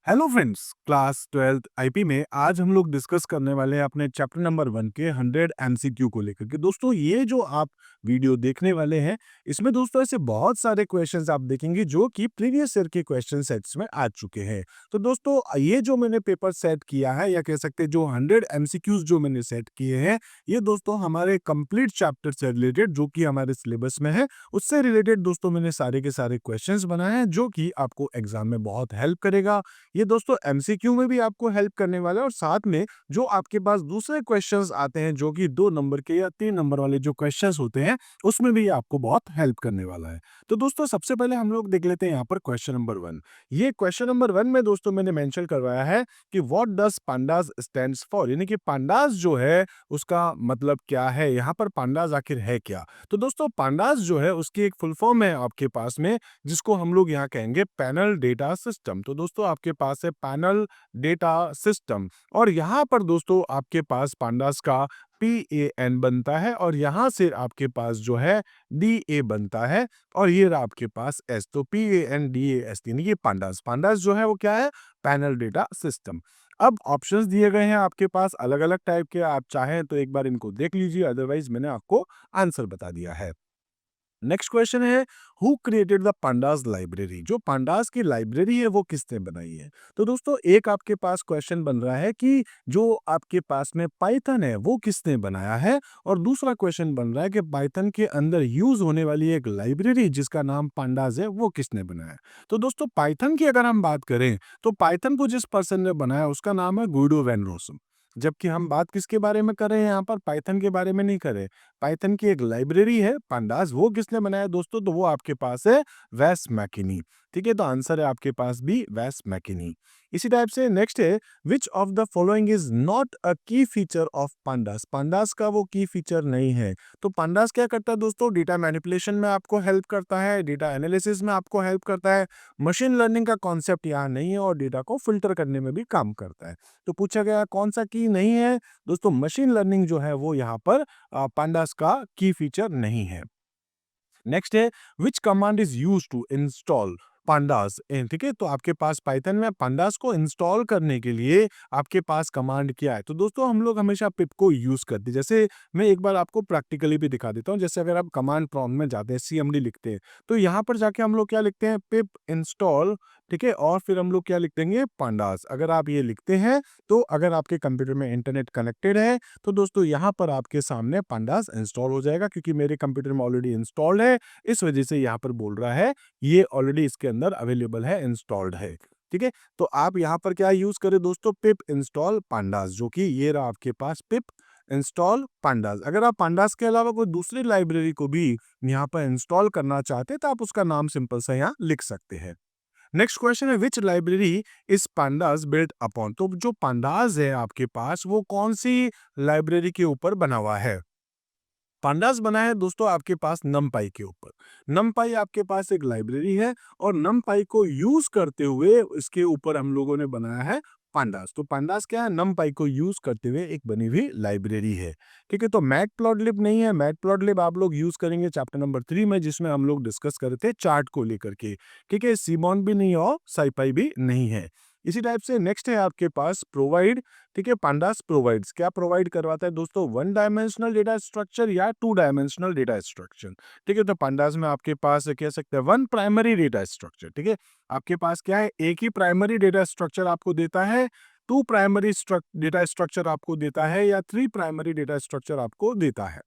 Hello friends, class 12th IP में आज हम लोग डिस्कस करने वाले हैं अपने चैप्टर नंबर 1 के 100 एमसीक्यू को लेकर के। दोस्तों, ये जो आप वीडियो देखने वाले हैं, इसमें दोस्तों ऐसे बहुत सारे क्वेश्चंस आप देखेंगे जो कि प्रीवियस ईयर के क्वेश्चन सेट्स में आ चुके हैं। तो दोस्तों, ये जो मैंने पेपर सेट किया है या कह सकते हैं जो 100 एमसीक्यूज जो मैंने सेट किए हैं, ये दोस्तों हमारे कंप्लीट चैप्टर से रिलेटेड जो कि हमारे सिलेबस में है, उससे रिलेटेड दोस्तों मैंने सारे के सारे क्वेश्चंस बनाए हैं जो कि आपको एग्जाम में बहुत हेल्प करेगा। ये दोस्तों एमसीक्यू में भी आपको हेल्प करने वाला है और साथ में जो आपके पास दूसरे क्वेश्चंस आते हैं जो कि 2 नंबर के या 3 नंबर वाले जो क्वेश्चंस होते हैं, उसमें भी आपको बहुत हेल्प करने वाला है। तो दोस्तों, सबसे पहले हम लोग देख लेते हैं यहाँ पर क्वेश्चन नंबर 1। ये क्वेश्चन नंबर 1 में दोस्तों मैंने मेंशन करवाया है कि what does pandas stands for, यानी कि पांडास जो है उसका मतलब क्या है, यहाँ पर पांडास आखिर है क्या। तो दोस्तों, पांडास जो है उसकी एक फुल फॉर्म है आपके पास में, जिसको हम लोग यहाँ कहेंगे पैनल डेटा सिस्टम। तो दोस्तों आपके पास है पैनल डेटा सिस्टम और यहाँ पर दोस्तों आपके पास पांडास का PAN बनता है और यहाँ से आपके पास जो है DA बनता है और ये रहा आपके पास S। तो PANDAS यानी कि पांडास पांडास जो है वो क्या है, पैनल डेटा सिस्टम। अब ऑप्शंस दिए गए हैं आपके पास अलग अलग टाइप के, आप चाहें तो एक बार इनको देख लीजिए, अदरवाइज मैंने आपको आंसर बता दिया है। नेक्स्ट क्वेश्चन है, who created the pandas library, जो पांडास की लाइब्रेरी है वो किसने बनाई है। तो दोस्तों एक आपके पास क्वेश्चन बन रहा है कि जो आपके पास में पाइथन है वो किसने बनाया है, और दूसरा क्वेश्चन बन रहा है कि पाइथन के अंदर यूज होने वाली एक लाइब्रेरी जिसका नाम पांडास है वो किसने बनाया है। तो दोस्तों पाइथन की अगर हम बात करें तो पाइथन को जिस पर्सन ने बनाया उसका नाम है गुइडो वैन रोसम। जबकि हम बात किसके बारे में कर रहे हैं, यहाँ पर पाइथन के बारे में नहीं कर रहे। पाइथन की एक लाइब्रेरी है पांडास, वो किसने बनाया दोस्तों, तो वो आपके पास है वेस मैकिनी। ठीक है, तो आंसर है आपके पास भी वेस मैकिनी। इसी टाइप से नेक्स्ट है, which of the following is not अ की फीचर ऑफ पांडास, पांडास का वो की फीचर नहीं है। तो पांडास क्या करता है दोस्तों, डेटा मैनिपुलेशन में आपको हेल्प करता है, डेटा एनालिसिस में आपको हेल्प करता है, मशीन लर्निंग का कॉन्सेप्ट यहाँ नहीं है और डेटा को फिल्टर करने में भी काम करता है। तो पूछा गया कौन सा की नहीं है दोस्तों, मशीन लर्निंग जो है वो यहाँ पर पांडास का की फीचर नहीं है। नेक्स्ट है, which command is use to install pandas. ठीक है, तो आपके पास पाइथन में पांडास को इंस्टॉल करने के लिए आपके पास कमांड क्या है। तो दोस्तों हम लोग हमेशा पिप को यूज करते हैं। जैसे मैं एक बार आपको प्रैक्टिकली भी दिखा देता हूं। जैसे अगर आप कमांड प्रॉम्प्ट में जाते हैं, CMD लिखते हैं, तो यहाँ पर जाके हम लोग क्या लिखते हैं, पिप इंस्टॉल। ठीक है, और फिर हम लोग क्या लिख देंगे, पांडास। अगर आप ये लिखते हैं तो अगर आपके कंप्यूटर में इंटरनेट कनेक्टेड है तो दोस्तों यहाँ पर आपके सामने पांडास इंस्टॉल हो जाएगा, क्योंकि मेरे कंप्यूटर में ऑलरेडी इंस्टॉल्ड है, इस वजह से यहाँ पर बोल रहा है ये ऑलरेडी इसके अंदर अवेलेबल है, इंस्टॉल्ड है। ठीक है, तो आप यहाँ पर क्या यूज करें दोस्तों, पिप इंस्टॉल पांडास, जो कि ये रहा आपके पास पिप इंस्टॉल पांडास। अगर आप पांडास के अलावा कोई दूसरी लाइब्रेरी को भी यहाँ पर इंस्टॉल करना चाहते हैं तो आप उसका नाम सिंपल सा यहाँ लिख सकते हैं। नेक्स्ट क्वेश्चन है, which library is pandas built upon. तो जो पांडास है आपके पास वो कौन सी लाइब्रेरी के ऊपर बना हुआ है। पांडास बना है दोस्तों आपके पास नमपाई के ऊपर। नमपाई आपके पास एक लाइब्रेरी है और नमपाई को यूज करते हुए इसके ऊपर हम लोगों ने बनाया है पांडास। तो पांडास क्या है, नमपाई को यूज करते हुए एक बनी हुई लाइब्रेरी है। ठीक है, तो मैटप्लॉटलिब नहीं है, मैटप्लॉटलिब आप लोग यूज करेंगे चैप्टर नंबर 3 में, जिसमें हम लोग डिस्कस कर रहे थे चार्ट को लेकर के। ठीक है, सीमॉन भी नहीं और साइपाई भी नहीं है। इसी टाइप से नेक्स्ट है आपके पास प्रोवाइड। ठीक है, पांडास प्रोवाइड्स क्या प्रोवाइड करवाता है दोस्तों, 1 डायमेंशनल डेटा स्ट्रक्चर या 2 डायमेंशनल डेटा स्ट्रक्चर। ठीक है, तो पांडास में आपके पास कह सकते हैं 1 प्राइमरी डेटा स्ट्रक्चर। ठीक है, आपके पास क्या है, एक ही प्राइमरी डेटा स्ट्रक्चर आपको देता है, 2 प्राइमरी डेटा स्ट्रक्चर आपको देता है या 3 प्राइमरी डेटा स्ट्रक्चर आपको देता है।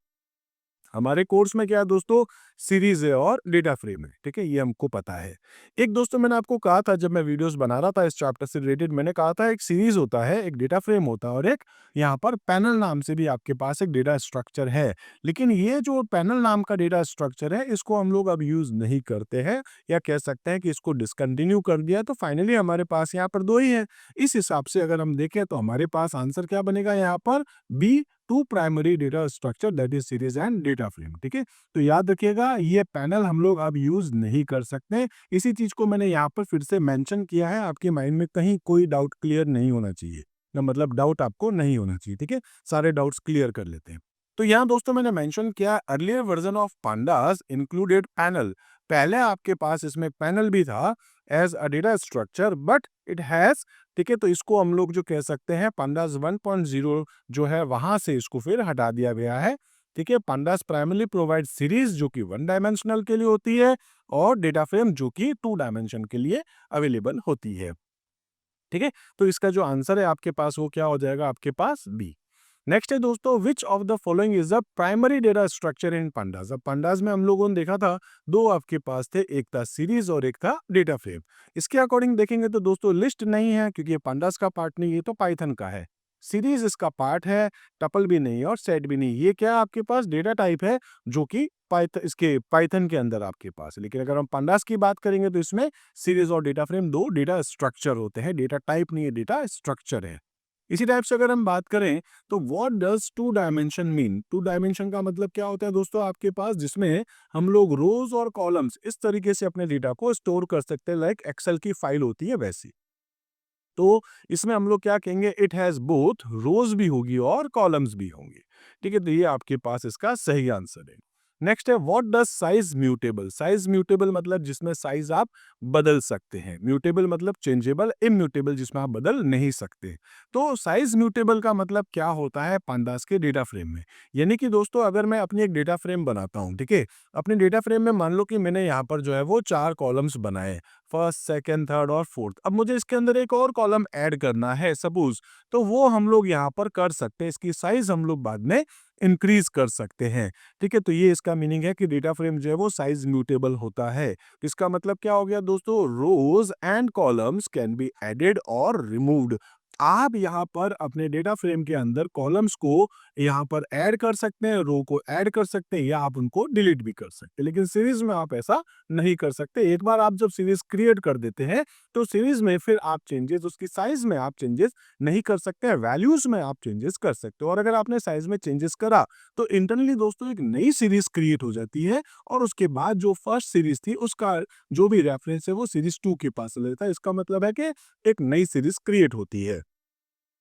हमारे कोर्स में क्या है दोस्तों, सीरीज है और डेटा फ्रेम है। ठीक है, ये हमको पता है। एक दोस्तों मैंने आपको कहा था जब मैं वीडियोस बना रहा था इस चैप्टर से रिलेटेड, मैंने कहा था एक सीरीज होता है, एक डेटा फ्रेम होता है और एक यहाँ पर पैनल नाम से भी आपके पास एक डेटा स्ट्रक्चर है। लेकिन ये जो पैनल नाम का डेटा स्ट्रक्चर है इसको हम लोग अब यूज नहीं करते हैं, या कह सकते हैं कि इसको डिसकंटिन्यू कर दिया। तो फाइनली हमारे पास यहाँ पर 2 ही है। इस हिसाब से अगर हम देखें तो हमारे पास आंसर क्या बनेगा, यहाँ पर B, 2 primary data structure that is series and data frame. ठीक है, तो याद रखिएगा ये पैनल हम लोग अब यूज नहीं कर सकते। इसी चीज को मैंने यहाँ पर फिर से मेंशन किया है, आपके माइंड में कहीं कोई डाउट क्लियर नहीं होना चाहिए, ना मतलब डाउट आपको नहीं होना चाहिए। ठीक है, सारे डाउट्स क्लियर कर लेते हैं। तो यहाँ दोस्तों मैंने मेंशन किया, earlier version of pandas included panel. पहले आपके पास इसमें पैनल भी था as a data structure but it has, ठीक है, तो इसको हम लोग जो कह सकते हैं pandas 1.0 जो है वहां से इसको फिर हटा दिया गया है। ठीक है, pandas प्राइमरली प्रोवाइड सीरीज जो कि 1 डायमेंशनल के लिए होती है और डेटा फ्रेम जो कि 2 डायमेंशन के लिए अवेलेबल होती है। ठीक है, तो इसका जो आंसर है आपके पास वो क्या हो जाएगा, आपके पास बी। नेक्स्ट है दोस्तों, which of the following is the primary data structure in pandas। अब pandas में हम लोगों ने देखा था दो आपके पास थे, एक था सीरीज और एक था डेटा फ्रेम। इसके अकॉर्डिंग देखेंगे तो दोस्तों लिस्ट नहीं है क्योंकि ये pandas का पार्ट नहीं, ये तो पाइथन का है। सीरीज इसका पार्ट है, टपल भी नहीं और सेट भी नहीं। ये क्या आपके पास डेटा टाइप है जो कि पाइथन के अंदर आपके पास है। लेकिन अगर हम pandas की बात करेंगे तो इसमें सीरीज और डेटा फ्रेम दो डेटा स्ट्रक्चर होते हैं, डेटा टाइप नहीं है, डेटा स्ट्रक्चर है। इसी टाइप से अगर हम बात करें तो what does two dimension mean. Two dimension का मतलब क्या होता है दोस्तों आपके पास, जिसमें हम लोग रोज और कॉलम्स इस तरीके से अपने डेटा को स्टोर कर सकते हैं, लाइक एक्सेल की फाइल होती है वैसी। तो इसमें हम लोग क्या कहेंगे, इट हैज बोथ, रोज भी होगी और कॉलम्स भी होंगे। ठीक है, तो ये आपके पास इसका सही आंसर है। नेक्स्ट है what does size mutable. Size mutable मतलब जिसमें साइज आप बदल सकते हैं, म्यूटेबल मतलब चेंजेबल, इम्यूटेबल जिसमें आप बदल नहीं सकते। तो साइज म्यूटेबल का मतलब क्या होता है pandas के डेटा फ्रेम में। यानी कि दोस्तों अगर मैं अपनी एक डेटा फ्रेम बनाता हूं, ठीक है, अपने डेटा फ्रेम में मान लो कि मैंने यहाँ पर जो है वो 4 कॉलम्स बनाए, फर्स्ट, सेकंड, थर्ड और फोर्थ। अब मुझे इसके अंदर एक और कॉलम ऐड करना है सपोज, तो वो हम लोग यहाँ पर कर सकते हैं। इसकी साइज हम लोग बाद में इंक्रीज कर सकते हैं। ठीक है, तो ये इसका मीनिंग है कि डेटा फ्रेम जो है वो साइज म्यूटेबल होता है। इसका मतलब क्या हो गया दोस्तों, rows and columns can be added और रिमूव्ड। आप यहाँ पर अपने डेटा फ्रेम के अंदर कॉलम्स को यहाँ पर ऐड कर सकते हैं, रो को ऐड कर सकते हैं या आप उनको डिलीट भी कर सकते हैं। लेकिन सीरीज में आप ऐसा नहीं कर सकते। एक बार आप जब सीरीज क्रिएट कर देते हैं तो सीरीज में फिर आप चेंजेस, उसकी साइज में आप चेंजेस नहीं कर सकते हैं, वैल्यूज में आप चेंजेस कर सकते हो। और अगर आपने साइज में चेंजेस करा तो इंटरनली दोस्तों एक नई सीरीज क्रिएट हो जाती है और उसके बाद जो फर्स्ट सीरीज थी उसका जो भी रेफरेंस है वो सीरीज 2 के पास चला जाता है। इसका मतलब है कि एक नई सीरीज क्रिएट होती है।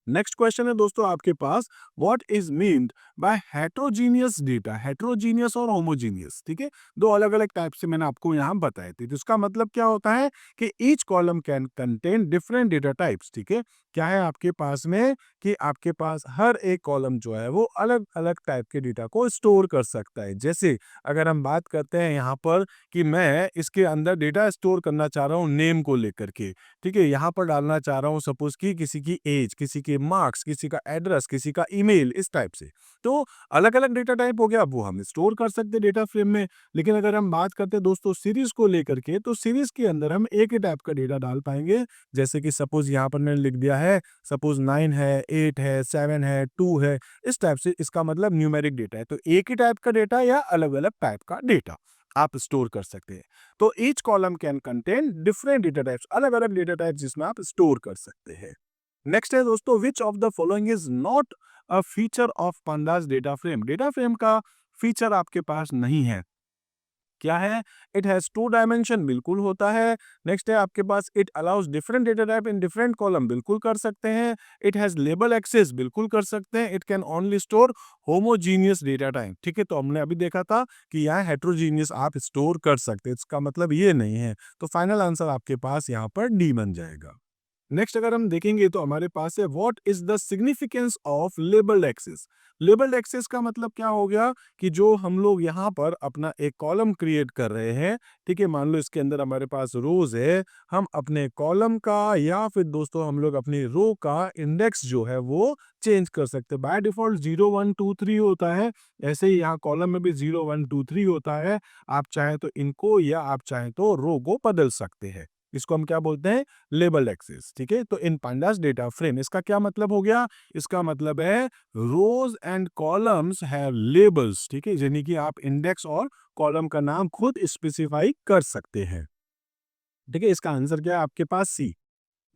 नेक्स्ट क्वेश्चन है दोस्तों आपके पास, what is meant by heterogeneous data. Heterogeneous और होमोजीनियस, ठीक है, दो अलग अलग टाइप से मैंने आपको यहाँ बताए थे। तो इसका मतलब क्या होता है कि each column can contain different data types. ठीक है, क्या है आपके पास में कि आपके पास हर एक कॉलम जो है वो अलग अलग टाइप के डेटा को स्टोर कर सकता है। जैसे अगर हम बात करते हैं यहाँ पर कि मैं इसके अंदर डेटा स्टोर करना चाह रहा हूँ नेम को लेकर के, ठीक है, यहाँ पर डालना चाह रहा हूँ सपोज कि किसी की एज, किसी के मार्क्स, किसी का एड्रेस, किसी का ईमेल, इस टाइप से। तो अलग अलग डेटा टाइप हो गया, वो हम स्टोर कर सकते हैं डेटा फ्रेम में। लेकिन अगर हम बात करते हैं दोस्तों सीरीज को लेकर के, तो सीरीज के अंदर हम एक ही टाइप का डेटा डाल पाएंगे। जैसे कि सपोज यहाँ पर मैंने लिख दिया है, सपोज 9 है, 8 है, 7 है, 2 है, इस टाइप से। इसका मतलब न्यूमेरिक डेटा है, तो एक ही टाइप का डेटा या अलग अलग टाइप का डेटा आप स्टोर कर सकते हैं। तो each column can contain different data types, अलग अलग डेटा टाइप्स जिसमें आप स्टोर कर सकते हैं। नेक्स्ट है दोस्तों, which of the following is not a feature of pandas data frame. Data frame का फीचर आपके पास नहीं है, क्या है, इट हैज 2 डायमेंशन, बिल्कुल होता है। नेक्स्ट है आपके पास, it allows different data type in different column, बिल्कुल कर सकते हैं। इट हैज लेबल एक्सेस, बिल्कुल कर सकते हैं। It can only store homogeneous data type. ठीक है, तो हमने अभी देखा था कि यहाँ हेट्रोजीनियस आप स्टोर कर सकते हैं, इसका मतलब ये नहीं है। तो फाइनल आंसर आपके पास यहाँ पर डी बन जाएगा। नेक्स्ट अगर हम देखेंगे तो हमारे पास है, what is the significance of labelled axes. Labelled axes का मतलब क्या हो गया कि जो हम लोग यहाँ पर अपना एक कॉलम क्रिएट कर रहे हैं, ठीक है, मान लो इसके अंदर हमारे पास रोज है, हम अपने कॉलम का या फिर दोस्तों हम लोग अपनी रो का इंडेक्स जो है वो चेंज कर सकते हैं। बाय डिफॉल्ट 0 1 2 3 होता है, ऐसे ही यहाँ कॉलम में भी 0 1 2 3 होता है। आप चाहे तो इनको या आप चाहे तो रो को बदल सकते हैं। इसको हम क्या बोलते हैं, लेबल एक्सेस। ठीक है, तो इन pandas डेटा फ्रेम, इसका क्या मतलब हो गया, इसका मतलब है रोज एंड कॉलम्स हैव लेबल्स। ठीक है, यानी कि आप इंडेक्स और कॉलम का नाम खुद स्पेसिफाई कर सकते हैं। ठीक है, इसका आंसर क्या है आपके पास, सी।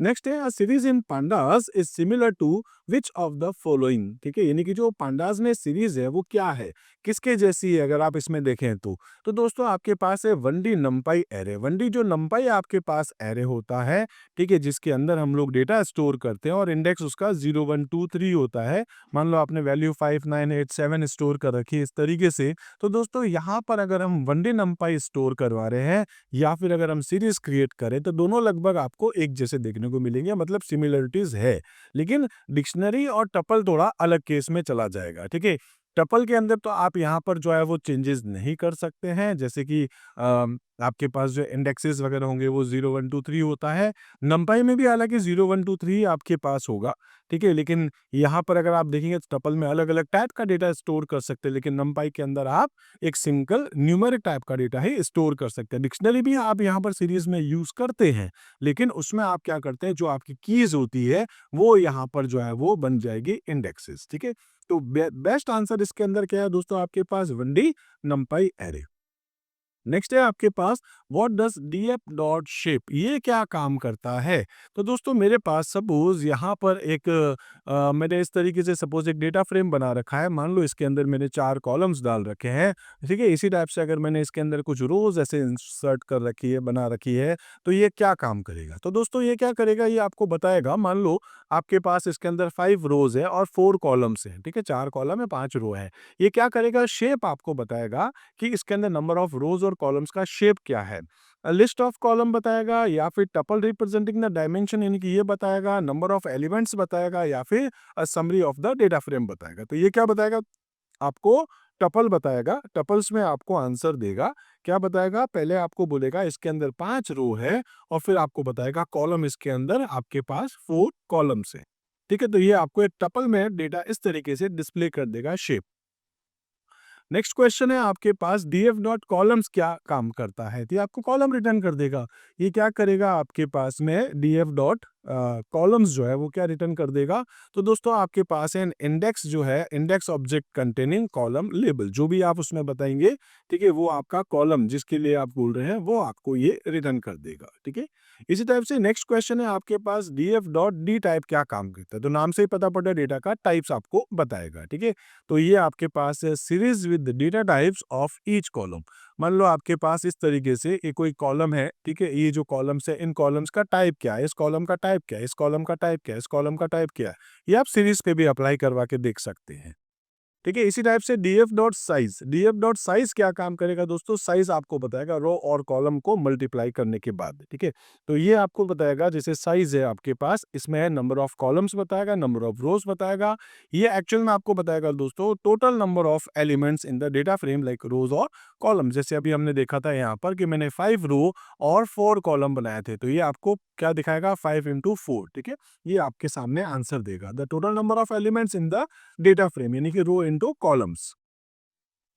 नेक्स्ट है, series in pandas is similar to which of the following. ठीक है, यानी कि जो पांडास में सीरीज है वो क्या है, किसके जैसी है अगर आप इसमें देखें तो दोस्तों आपके पास है 1D नंपाई एरे। 1D जो नंपाई आपके पास एरे होता है, ठीक है, जिसके अंदर हम लोग डेटा स्टोर करते हैं और इंडेक्स उसका 0 1 2 3 होता है। मान लो आपने वैल्यू 5 9 8 7 स्टोर कर रखी है इस तरीके से। तो दोस्तों यहाँ पर अगर हम 1D नंपाई स्टोर करवा रहे हैं या फिर अगर हम सीरीज क्रिएट करें तो दोनों लगभग आपको एक जैसे देखने को मिलेंगे, मतलब सिमिलरिटीज है। लेकिन डिक्शनरी और टपल थोड़ा अलग केस में चला जाएगा। ठीक है, टपल के अंदर तो आप यहाँ पर जो है वो चेंजेस नहीं कर सकते हैं, जैसे कि आपके पास जो इंडेक्सेस वगैरह होंगे वो 0 1 2 3 होता है। नंपाई में भी हालांकि 0 1 2 3 आपके पास होगा। ठीक है, लेकिन यहाँ पर अगर आप देखेंगे तो टपल में अलग अलग टाइप का डेटा स्टोर कर सकते हैं, लेकिन नंपाई के अंदर आप एक सिंगल न्यूमेरिक टाइप का डेटा ही स्टोर कर सकते हैं। डिक्शनरी भी आप यहाँ पर सीरीज में यूज करते हैं, लेकिन उसमें आप क्या करते हैं, जो आपकी कीज होती है वो यहाँ पर जो है वो बन जाएगी इंडेक्सेस। ठीक है, तो बेस्ट आंसर इसके अंदर क्या है दोस्तों, आपके पास 1D नंपाई एरे। नेक्स्ट है आपके पास what does DF dot shape, ये क्या काम करता है। तो दोस्तों मेरे पास सपोज यहाँ पर एक मैंने इस तरीके से सपोज एक डेटा फ्रेम बना रखा है। मान लो इसके अंदर मैंने 4 कॉलम्स डाल रखे हैं। ठीक है, इसी टाइप से अगर मैंने इसके अंदर कुछ रोज ऐसे इंसर्ट कर रखी है, बना रखी है, तो ये क्या काम करेगा। तो दोस्तों ये क्या करेगा, ये आपको बताएगा। मान लो आपके पास इसके अंदर 5 रोज है और 4 कॉलम्स हैं। ठीक है, 4 कॉलम है, 5 रो है। ये क्या करेगा, शेप आपको बताएगा कि इसके अंदर नंबर ऑफ रोज और कॉलम्स का शेप क्या है। लिस्ट ऑफ कॉलम बताएगा या फिर टपल रिप्रेजेंटिंग द डायमेंशन, यानी कि ये बताएगा। नंबर ऑफ एलिमेंट्स बताएगा या फिर summary of the data frame बताएगा। तो ये क्या बताएगा आपको, टपल बताएगा। टपल्स में आपको आंसर देगा। क्या बताएगा, पहले आपको बोलेगा इसके अंदर 5 रो है और फिर आपको बताएगा कॉलम इसके अंदर आपके पास 4 कॉलम्स है। ठीक है, तो ये आपको एक टपल में डेटा इस तरीके से डिस्प्ले कर देगा शेप। नेक्स्ट क्वेश्चन है आपके पास डीएफ डॉट कॉलम्स क्या काम करता है। तो ये आपको कॉलम रिटर्न कर देगा। ये क्या करेगा आपके पास में डीएफ डॉट कॉलम्स जो है वो क्या रिटर्न कर देगा। तो दोस्तों आपके पास है इंडेक्स जो है, index object containing column label, जो भी आप उसमें बताएंगे, ठीक है, वो आपका कॉलम जिसके लिए आप बोल रहे हैं वो आपको ये रिटर्न कर देगा। ठीक है, इसी टाइप से नेक्स्ट क्वेश्चन है आपके पास डीएफ डॉट डी टाइप क्या काम करता है। तो नाम से ही पता पड़ता है डेटा का टाइप्स आपको बताएगा। ठीक है, तो ये आपके पास है series with data types of each column. मान लो आपके पास इस तरीके से एक कोई कॉलम है। ठीक है, ये जो कॉलम्स है, इन कॉलम्स का टाइप क्या है, इस कॉलम का टाइप क्या है, इस कॉलम का टाइप क्या है, इस कॉलम का टाइप क्या है, ये आप सीरीज पे भी अप्लाई करवा के देख सकते हैं। ठीक है, इसी टाइप से DF dot size, DF dot size क्या काम करेगा दोस्तों, साइज आपको बताएगा रो और कॉलम को मल्टीप्लाई करने के बाद। ठीक है, तो ये आपको बताएगा जैसे साइज है आपके पास, इसमें है नंबर ऑफ कॉलम्स बताएगा, नंबर ऑफ रोज बताएगा। ये एक्चुअल में आपको बताएगा दोस्तों total number of elements in the data frame like rows और कॉलम। जैसे अभी हमने देखा था यहाँ पर कि मैंने 5 रो और 4 कॉलम बनाए थे, तो ये आपको क्या दिखाएगा, 5 इंटू 4। ठीक है, ये आपके सामने आंसर देगा the total number of elements in the data frame, यानी कि रो इनटू कॉलम्स।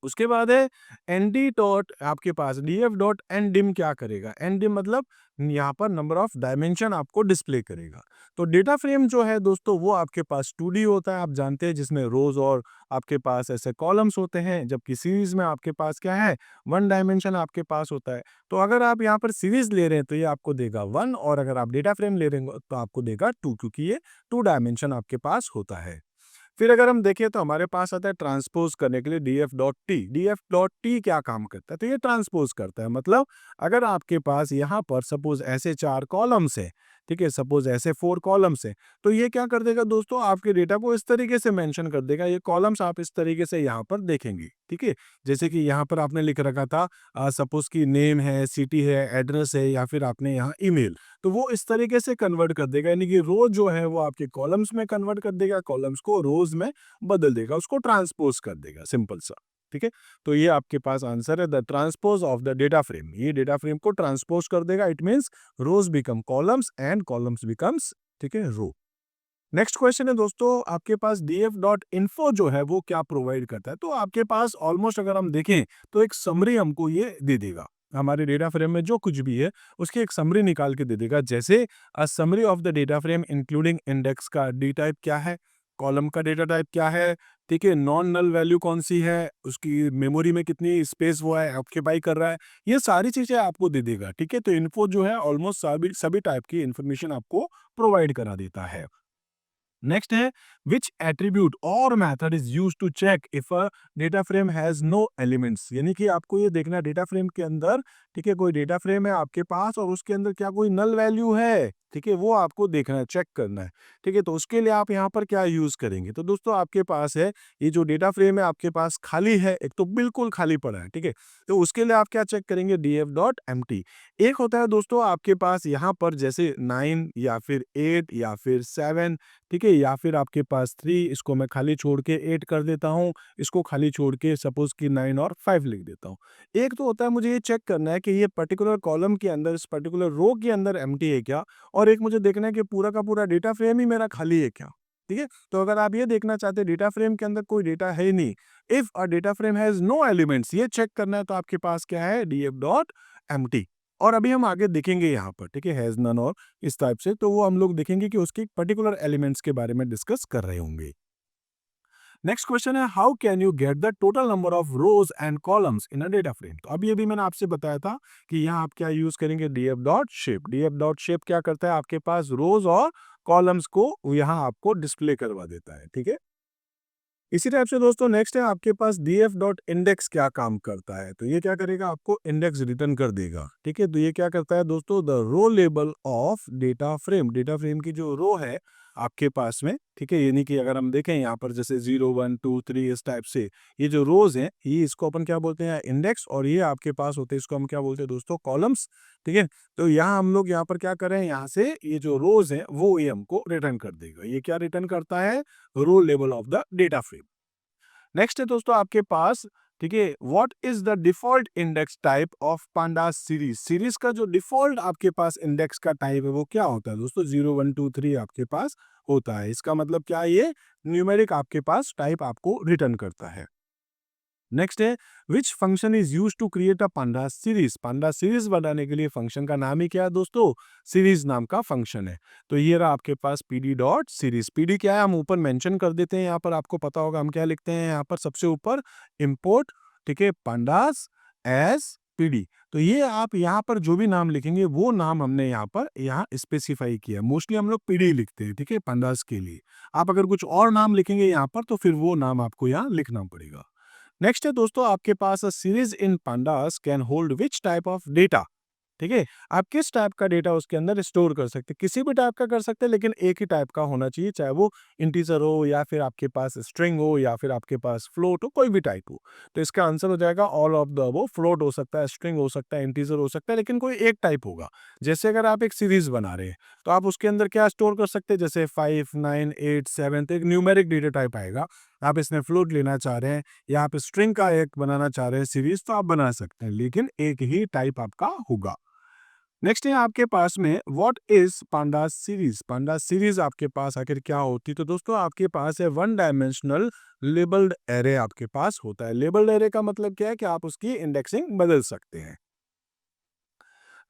उसके बाद है एनडी डॉट, आपके पास डीएफ डॉट एनडिम क्या करेगा। एनडिम मतलब यहाँ पर नंबर ऑफ डायमेंशन आपको डिस्प्ले करेगा। तो डेटा फ्रेम जो है दोस्तों वो आपके पास 2D होता है, आप जानते हैं, जिसमें रोज और आपके पास ऐसे कॉलम्स होते हैं, जबकि सीरीज में आपके पास क्या है, 1 डायमेंशन आपके पास होता है। तो अगर आप यहाँ पर सीरीज ले रहे हैं तो ये आपको देगा 1, और अगर आप डेटा फ्रेम ले रहे हैं तो आपको देगा 2, क्योंकि ये 2 डायमेंशन आपके पास होता है। फिर अगर हम देखें तो हमारे पास आता है ट्रांसपोज करने के लिए DF dot T. DF dot T क्या काम करता है, तो ये ट्रांसपोज करता है। मतलब अगर आपके पास यहाँ पर सपोज ऐसे 4 कॉलम्स है, ठीक है, सपोज ऐसे 4 कॉलम्स है, तो ये क्या कर देगा दोस्तों, आपके डेटा को इस तरीके से मेंशन कर देगा। ये कॉलम्स आप इस तरीके से यहाँ पर देखेंगे। ठीक है, जैसे कि यहाँ पर आपने लिख रखा था सपोज की नेम है, सिटी है, एड्रेस है, या फिर आपने यहाँ ईमेल, तो वो इस तरीके से कन्वर्ट कर देगा, यानी कि रो जो है वो आपके कॉलम्स में कन्वर्ट कर देगा, कॉलम्स को रोज में बदल देगा, उसको ट्रांसपोज कर देगा, सिंपल सा। ठीक है, तो ये आपके पास आंसर है the transpose of the data frame. ये डेटा फ्रेम को ट्रांसपोज कर देगा, it means rows become columns and columns becomes, ठीक है, रो। नेक्स्ट क्वेश्चन है दोस्तों आपके पास डीएफ डॉट इन्फो जो है वो क्या प्रोवाइड करता है। तो आपके पास ऑलमोस्ट अगर हम देखें तो एक समरी हमको ये दे देगा, हमारे डेटा फ्रेम में जो कुछ भी है उसकी एक समरी निकाल के दे देगा। जैसे a summary of the data frame including index का डी टाइप क्या है, कॉलम का डेटा टाइप क्या है, ठीक है, नॉन नल वैल्यू कौन सी है, उसकी मेमोरी में कितनी स्पेस वो है ऑक्यूपाई कर रहा है, ये सारी चीजें आपको दे देगा। ठीक है, तो इन्फो जो है ऑलमोस्ट सभी सभी टाइप की इंफॉर्मेशन आपको प्रोवाइड करा देता है। नेक्स्ट है विच एट्रीब्यूट और method is use to check if a data frame has no elements, यानी कि आपको ये देखना डेटा फ्रेम के अंदर, ठीक है, कोई डेटा फ्रेम है आपके पास और उसके अंदर क्या कोई नल वैल्यू है, ठीक है, वो आपको देखना है, चेक करना है। ठीक है, तो उसके लिए आप यहाँ पर क्या यूज करेंगे, तो दोस्तों आपके पास है ये जो डेटा फ्रेम है आपके पास खाली है, एक तो बिल्कुल खाली पड़ा है। ठीक है, तो उसके लिए आप क्या चेक करेंगे, df.empty। एक होता है दोस्तों आपके पास यहाँ पर जैसे 9 या फिर 8 या फिर 7, ठीक है, या फिर आपके पास 3, इसको मैं खाली छोड़ के 8 कर देता हूँ, इसको खाली छोड़ के सपोज कि 9 और 5 लिख देता हूँ। एक तो होता है मुझे ये चेक करना है कि ये पर्टिकुलर कॉलम के अंदर, इस पर्टिकुलर रो के अंदर एम्प्टी है क्या, और एक मुझे देखना है कि पूरा का पूरा डेटा फ्रेम ही मेरा खाली है क्या। ठीक है, तो अगर आप ये देखना चाहते हैं डेटा फ्रेम के अंदर कोई डेटा है ही नहीं, if a data frame has no elements, ये चेक करना है, तो आपके पास क्या है, df.empty। और अभी हम आगे देखेंगे यहाँ पर, ठीक है, हैज नन और इस टाइप से, तो वो हम लोग देखेंगे कि उसके पर्टिकुलर एलिमेंट्स के बारे में डिस्कस कर रहे होंगे। नेक्स्ट क्वेश्चन है how can you get the total number of rose and columns in a data frame. तो अभी अभी मैंने आपसे बताया था कि यहाँ आप क्या यूज करेंगे, df.shape। df.shape क्या करता है, आपके पास रोज और कॉलम्स को यहाँ आपको डिस्प्ले करवा देता है। ठीक है, इसी टाइप से दोस्तों नेक्स्ट है आपके पास df.index क्या काम करता है, तो ये क्या करेगा, आपको इंडेक्स रिटर्न कर देगा। ठीक है, तो ये क्या करता है दोस्तों, the row label of data frame, data frame की जो रो है आपके पास में, ठीक है, यानी कि अगर हम देखें यहाँ पर जैसे 0 1 2 3 इस टाइप से ये जो रोज हैं, ये इसको अपन क्या बोलते हैं, इंडेक्स, और ये आपके पास होते हैं, इसको हम क्या बोलते हैं दोस्तों, कॉलम्स। ठीक है, तो यहाँ हम लोग यहाँ पर क्या करें, यहाँ से ये जो रोज है वो ये हमको रिटर्न कर देगा। ये क्या रिटर्न करता है, row level of the data frame. Next है दोस्तों आपके पास, ठीक है, what is the default index type of pandas series. Series का जो डिफॉल्ट आपके पास इंडेक्स का टाइप है वो क्या होता है दोस्तों, 0 1 2 3 आपके पास होता है। इसका मतलब क्या है, ये न्यूमेरिक आपके पास टाइप आपको रिटर्न करता है। नेक्स्ट है which function is use to create a panda series. Panda series बनाने के लिए फंक्शन का नाम ही क्या है दोस्तों, सीरीज नाम का फंक्शन है। तो ये रहा आपके पास pd डॉट सीरीज। pd क्या है, हम ऊपर मेंशन कर देते हैं, यहाँ पर आपको पता होगा हम क्या लिखते हैं, यहाँ पर सबसे ऊपर इंपोर्ट, ठीक है, पांडास एज pd। तो ये आप यहाँ पर जो भी नाम लिखेंगे वो नाम हमने यहाँ पर यहाँ स्पेसिफाई किया। मोस्टली हम लोग pd लिखते हैं, ठीक है, पांडास के लिए। आप अगर कुछ और नाम लिखेंगे यहाँ पर तो फिर वो नाम आपको यहाँ लिखना पड़ेगा। नेक्स्ट है दोस्तों आपके पास a series in pandas can hold which type of data. ठीक है, आप किस टाइप का डेटा उसके अंदर स्टोर कर सकते हैं, किसी भी टाइप का कर सकते हैं, लेकिन एक ही टाइप का होना चाहिए, चाहे वो इंटीजर हो या फिर आपके पास स्ट्रिंग हो या फिर आपके पास फ्लोट हो, कोई भी टाइप हो। तो इसका आंसर हो जाएगा all of the above. Float हो सकता है, स्ट्रिंग हो सकता है, इंटीजर हो सकता है, लेकिन कोई एक टाइप होगा। जैसे अगर आप एक सीरीज बना रहे हैं तो आप उसके अंदर क्या स्टोर कर सकते हैं, जैसे 5 9 8 7, तो एक न्यूमेरिक डेटा टाइप आएगा। आप इसमें फ्लोट लेना चाह रहे हैं या आप स्ट्रिंग का एक बनाना चाह रहे हैं सीरीज, तो आप बना सकते हैं, लेकिन एक ही टाइप आपका होगा। नेक्स्ट है आपके पास में what is pandas series. Pandas series आपके पास आखिर क्या होती है, तो दोस्तों आपके पास है वन डायमेंशनल लेबल्ड एरे आपके पास होता है। लेबल्ड एरे का मतलब क्या है कि आप उसकी इंडेक्सिंग बदल सकते हैं।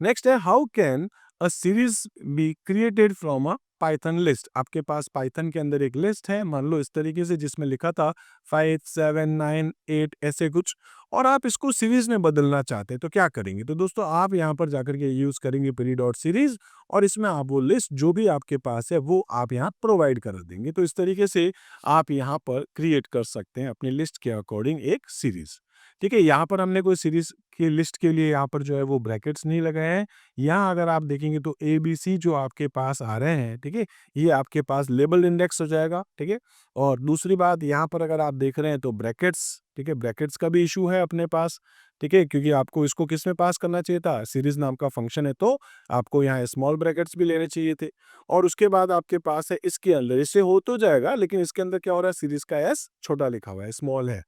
नेक्स्ट है how can a series be created from a Python list. आपके पास पाइथन के अंदर एक लिस्ट है, मान लो इस तरीके से, जिसमें लिखा था 5 7 9 8 ऐसे कुछ, और आप इसको सीरीज में बदलना चाहते हैं, तो क्या करेंगे, तो दोस्तों आप यहाँ पर जाकर के यूज करेंगे पीडी डॉट सीरीज, और इसमें आप वो लिस्ट जो भी आपके पास है वो आप यहाँ प्रोवाइड कर देंगे। तो इस तरीके से आप यहाँ पर क्रिएट कर सकते हैं अपनी लिस्ट के अकॉर्डिंग एक सीरीज। ठीक है, यहाँ पर हमने कोई सीरीज की लिस्ट के लिए यहाँ पर जो है वो ब्रैकेट्स नहीं लगाए हैं। यहाँ अगर आप देखेंगे तो ए बी सी जो आपके पास आ रहे हैं, ठीक है, ये आपके पास लेबल इंडेक्स हो जाएगा। ठीक है, और दूसरी बात यहाँ पर अगर आप देख रहे हैं तो ब्रैकेट्स, ठीक है, ब्रैकेट्स का भी इशू है अपने पास। ठीक है, क्योंकि आपको इसको किस में पास करना चाहिए था, सीरीज नाम का फंक्शन है, तो आपको यहाँ स्मॉल ब्रैकेट्स भी लेने चाहिए थे। और उसके बाद आपके पास है इसके अंदर, इससे हो तो जाएगा, लेकिन इसके अंदर क्या हो रहा है, सीरीज का एस छोटा लिखा हुआ है, स्मॉल है।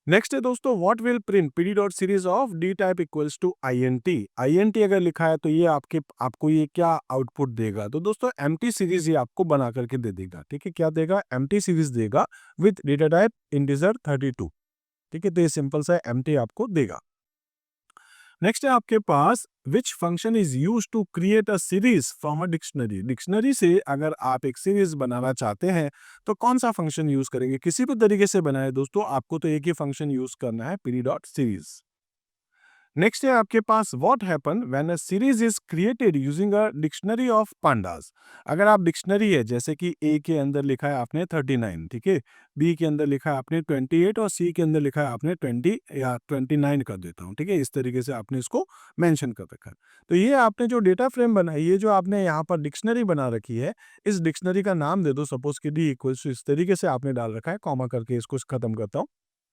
नेक्स्ट है दोस्तों what will print PD dot series of D type equals to INT. INT अगर लिखा है तो ये आपको ये क्या आउटपुट देगा, तो दोस्तों एम्प्टी सीरीज ये आपको बना करके दे देगा। ठीक है, क्या देगा, एम्प्टी सीरीज देगा विद डेटा टाइप इंटीजर 32। ठीक है, तो ये सिंपल सा एम्प्टी आपको देगा। नेक्स्ट है आपके पास which function is use to create a series from a dictionary. Dictionary से अगर आप एक सीरीज बनाना चाहते हैं तो कौन सा फंक्शन यूज करेंगे? किसी भी तरीके से बनाए दोस्तों, आपको तो एक ही फंक्शन यूज करना है, पीडी डॉट सीरीज। नेक्स्ट है आपके पास what happen when a series is created using a dictionary of pandas. अगर आप डिक्शनरी है, जैसे कि ए के अंदर लिखा है आपने 39, ठीक है, बी के अंदर लिखा है आपने 28 और सी के अंदर लिखा है आपने 20 या 29 कर देता हूँ, ठीक है, इस तरीके से आपने इसको मेंशन कर रखा है। तो ये आपने जो डेटा फ्रेम बनाई है, जो आपने यहाँ पर डिक्शनरी बना रखी है, इस डिक्शनरी का नाम दे दो, सपोज कि डी इक्वल्स, इस तरीके से आपने डाल रखा है, कॉमा करके इसको खत्म करता हूँ।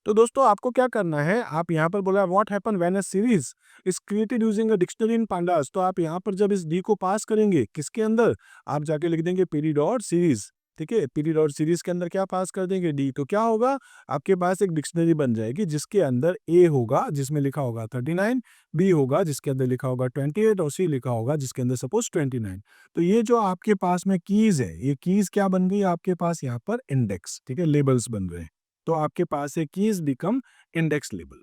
तो दोस्तों आपको क्या करना है, आप यहाँ पर बोला what happen when a series is created using a dictionary in pandas, तो आप यहाँ पर जब इस डी को पास करेंगे किसके अंदर, आप जाके लिख देंगे पीडी डॉट सीरीज, ठीक है, पीडी डॉट सीरीज के अंदर क्या पास कर देंगे, डी, तो क्या होगा, आपके पास एक डिक्शनरी बन जाएगी जिसके अंदर ए होगा जिसमें लिखा होगा 39, बी होगा जिसके अंदर लिखा होगा 28 और सी लिखा होगा जिसके अंदर सपोज 29। तो ये जो आपके पास में कीज है, ये कीज क्या बन गई आपके पास यहाँ पर, इंडेक्स, ठीक है, लेबल्स बन रहे हैं। तो आपके पास है कीज बिकम इंडेक्स लेबल।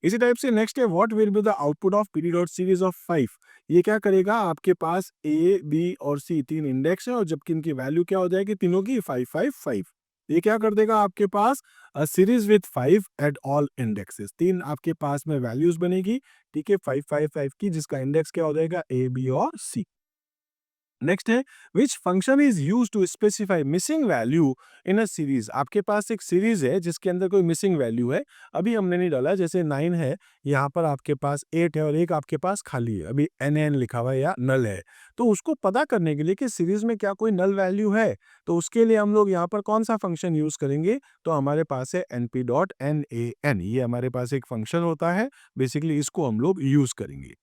इसी टाइप से नेक्स्ट है what will be the output of PD dot series of 5। ये क्या करेगा, आपके पास ए बी और सी तीन इंडेक्स है और जबकि इनकी वैल्यू क्या हो जाएगी तीनों की 5 5 5। ये क्या कर देगा आपके पास, a series with 5 at all indexes, तीन आपके पास में वैल्यूज बनेगी, ठीक है, 5 5 5 की, जिसका इंडेक्स क्या हो जाएगा, ए बी और सी। नेक्स्ट है which function is use to specify missing value in a series. आपके पास एक सीरीज है जिसके अंदर कोई मिसिंग वैल्यू है, अभी हमने नहीं डाला, जैसे 9 है, यहाँ पर आपके पास 8 है और एक आपके पास खाली है, अभी एन एन लिखा हुआ है या नल है। तो उसको पता करने के लिए कि सीरीज में क्या कोई नल वैल्यू है, तो उसके लिए हम लोग यहाँ पर कौन सा फंक्शन यूज करेंगे, तो हमारे पास है np dot N A N, ये हमारे पास एक फंक्शन होता है, बेसिकली इसको हम लोग यूज करेंगे।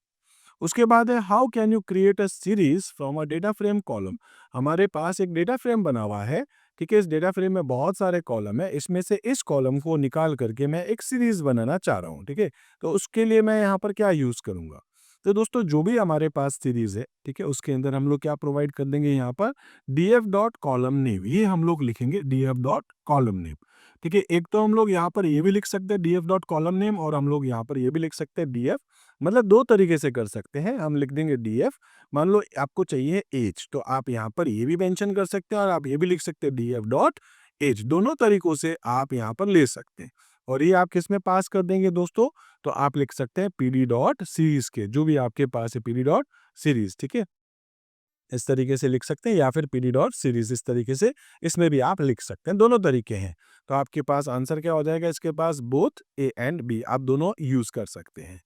उसके बाद है how can you create a series from a data frame column. हमारे पास एक डेटा फ्रेम बना हुआ है, ठीक है, इस डेटा फ्रेम में बहुत सारे कॉलम है, इसमें से इस कॉलम को निकाल करके मैं एक सीरीज बनाना चाह रहा हूँ, ठीक है, तो उसके लिए मैं यहाँ पर क्या यूज करूंगा, तो दोस्तों जो भी हमारे पास सीरीज है, ठीक है, उसके अंदर हम लोग क्या प्रोवाइड कर देंगे, यहाँ पर df डॉट कॉलम नेम, ये हम लोग लिखेंगे df डॉट कॉलम नेम, ठीक है। एक तो हम लोग यहाँ पर ये भी लिख सकते हैं df डॉट कॉलम नेम, और हम लोग यहाँ पर ये भी लिख सकते हैं df, मतलब दो तरीके से कर सकते हैं, हम लिख देंगे df, मान लो आपको चाहिए एज, तो आप यहाँ पर ये भी मेंशन कर सकते हैं और आप ये भी लिख सकते हैं df डॉट एज, दोनों तरीकों से आप यहाँ पर ले सकते हैं। और ये आप किस में पास कर देंगे दोस्तों, तो आप लिख सकते हैं पीडी डॉट सीरीज के, जो भी आपके पास है पीडी डॉट सीरीज, ठीक है, इस तरीके से लिख सकते हैं, या फिर पीडी डॉट सीरीज, इस तरीके से इसमें भी आप लिख सकते हैं, दोनों तरीके हैं। तो आपके पास आंसर क्या हो जाएगा, इसके पास बोथ ए एंड बी, आप दोनों यूज कर सकते हैं।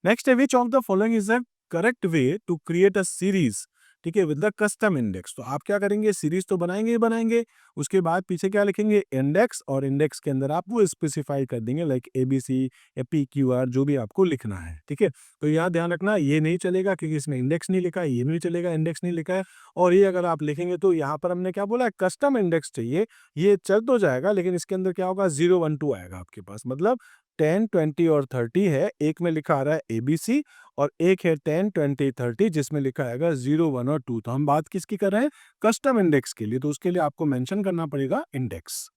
नेक्स्ट है which of the following is the correct way to create a series, ठीक है, विद द कस्टम इंडेक्स। तो आप क्या करेंगे, सीरीज तो बनाएंगे ही बनाएंगे, उसके बाद पीछे क्या लिखेंगे, इंडेक्स, और इंडेक्स के अंदर आप वो स्पेसिफाई कर देंगे लाइक एबीसी या पी क्यू आर, जो भी आपको लिखना है, ठीक है। तो यहाँ ध्यान रखना, ये नहीं चलेगा क्योंकि इसमें इंडेक्स नहीं लिखा है, ये नहीं चलेगा, इंडेक्स नहीं लिखा है, और ये अगर आप लिखेंगे तो यहाँ पर हमने क्या बोला, कस्टम इंडेक्स चाहिए, ये चल तो जाएगा लेकिन इसके अंदर क्या होगा, 0 1 2 आएगा आपके पास, मतलब 10 20 और 30 है, एक में लिखा आ रहा है एबीसी और एक है 10 20 30 जिसमें लिखा आएगा 0 1 और 2। तो हम बात किसकी कर रहे हैं, कस्टम इंडेक्स के लिए, तो उसके लिए आपको मेंशन करना पड़ेगा इंडेक्स।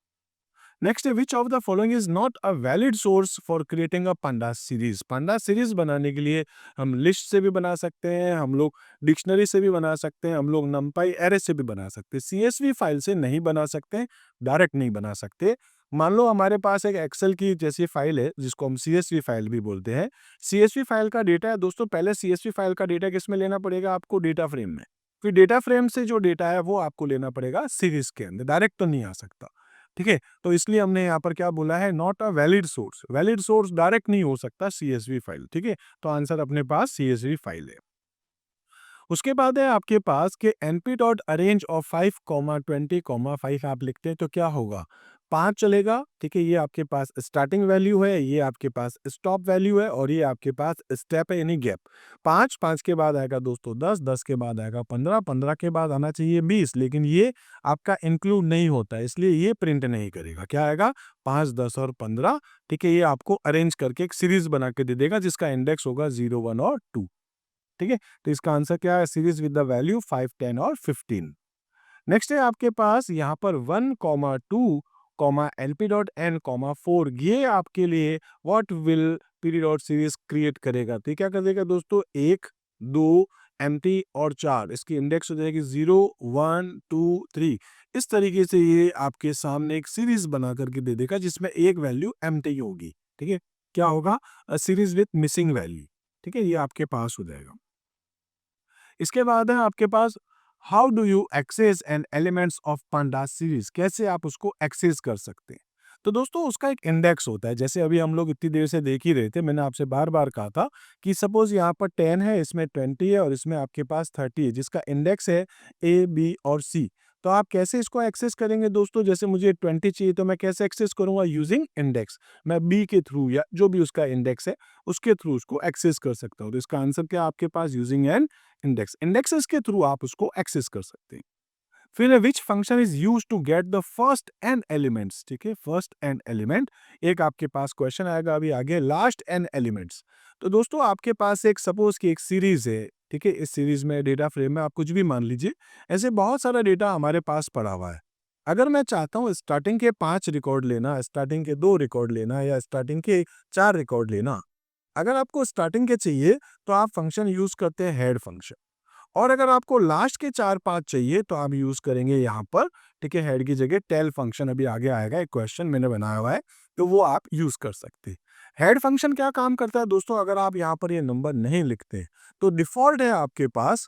नेक्स्ट है which of the following is not a valid source for creating a pandas series. Pandas series बनाने के लिए हम लिस्ट से भी बना सकते हैं, हम लोग डिक्शनरी से भी बना सकते हैं, हम लोग नंपाई एरे से भी बना सकते हैं, सीएसवी फाइल से नहीं बना सकते, डायरेक्ट नहीं बना सकते। मान लो हमारे पास एक एक्सेल की जैसी फाइल है जिसको हम सीएसवी फाइल भी बोलते हैं, सीएसवी फाइल का डेटा है दोस्तों, पहले सीएसवी फाइल का डेटा किस में लेना पड़ेगा आपको, डेटा फ्रेम में, फिर डेटा फ्रेम से जो डेटा है वो आपको लेना पड़ेगा सीरीज के अंदर, डायरेक्ट तो नहीं आ सकता, ठीक है। तो इसलिए हमने यहाँ पर क्या बोला है, not a valid source, valid source direct नहीं हो सकता सीएसवी फाइल, ठीक है। तो आंसर अपने पास सीएसवी फाइल है। उसके बाद है आपके पास कि np डॉट अरेंज ऑफ 5,20,5 आप लिखते हैं तो क्या होगा, 5 चलेगा, ठीक है, ये आपके पास स्टार्टिंग वैल्यू है, ये आपके पास स्टॉप वैल्यू है, और ये आपके पास स्टेप है यानी गैप। 5 5 के बाद आएगा दोस्तों 10 10 के बाद आएगा 15 15 के बाद आना चाहिए 20, लेकिन ये आपका इंक्लूड नहीं होता है इसलिए ये प्रिंट नहीं करेगा, क्या आएगा 5 10 और 15, ठीक है, ये आपको अरेंज करके एक सीरीज बना के दे देगा जिसका इंडेक्स होगा 0 1 और 2, ठीक है। तो इसका आंसर क्या है, सीरीज विद द वैल्यू 5 10 और 15। नेक्स्ट है आपके पास यहाँ पर 1 2 एलपी डॉट एन 4, ये आपके लिए व्हाट विल पीरियड और सीरीज क्रिएट करेगा तो क्या कर देगा दोस्तों, 1, 2, एम्प्टी और 4, इसकी इंडेक्स हो जाएगी 0, 1, 2, 3। इस तरीके से ये आपके सामने एक सीरीज बना करके दे देगा जिसमें एक वैल्यू एम्प्टी होगी। ठीक है, क्या होगा, सीरीज विथ मिसिंग वैल्यू। ठीक है, ये आपके पास हो जाएगा। इसके बाद है आपके पास how do you access an elements of pandas series, कैसे आप उसको एक्सेस कर सकते हैं। तो दोस्तों उसका एक इंडेक्स होता है, जैसे अभी हम लोग इतनी देर से देख ही रहे थे, मैंने आपसे बार बार कहा था कि सपोज यहाँ पर 10 है, इसमें 20 है और इसमें आपके पास 30 है, जिसका इंडेक्स है ए, बी और सी। तो आप कैसे इसको एक्सेस करेंगे दोस्तों, जैसे मुझे 20 चाहिए तो मैं कैसे एक्सेस करूंगा, यूजिंग इंडेक्स। मैं बी के थ्रू या जो भी उसका इंडेक्स है उसके थ्रू उसको एक्सेस कर सकता हूँ। तो इसका आंसर क्या आपके पास, यूजिंग एन इंडेक्स। इंडेक्सेस के थ्रू आप उसको एक्सेस कर सकते हैं। फिर which function is use to get the first N elements. ठीक है, फर्स्ट एन एलिमेंट, एक आपके पास क्वेश्चन आएगा अभी आगे, लास्ट एन एलिमेंट्स। तो दोस्तों आपके पास एक सपोज की एक सीरीज है। ठीक है, इस सीरीज में डेटा फ्रेम में आप कुछ भी मान लीजिए, ऐसे बहुत सारा डेटा हमारे पास पड़ा हुआ है। अगर मैं चाहता हूँ स्टार्टिंग के 5 रिकॉर्ड लेना, स्टार्टिंग के 2 रिकॉर्ड लेना या स्टार्टिंग के 4 रिकॉर्ड लेना, अगर आपको स्टार्टिंग के चाहिए तो आप फंक्शन यूज करते हैं हेड फंक्शन, और अगर आपको लास्ट के 4-5 चाहिए तो आप यूज करेंगे यहाँ पर, ठीक है, हेड की जगह टेल फंक्शन। अभी आगे आएगा, एक क्वेश्चन मैंने बनाया हुआ है तो वो आप यूज कर सकते हैं। हेड फंक्शन क्या काम करता है दोस्तों, अगर आप यहाँ पर ये नंबर नहीं लिखते तो डिफॉल्ट है आपके पास,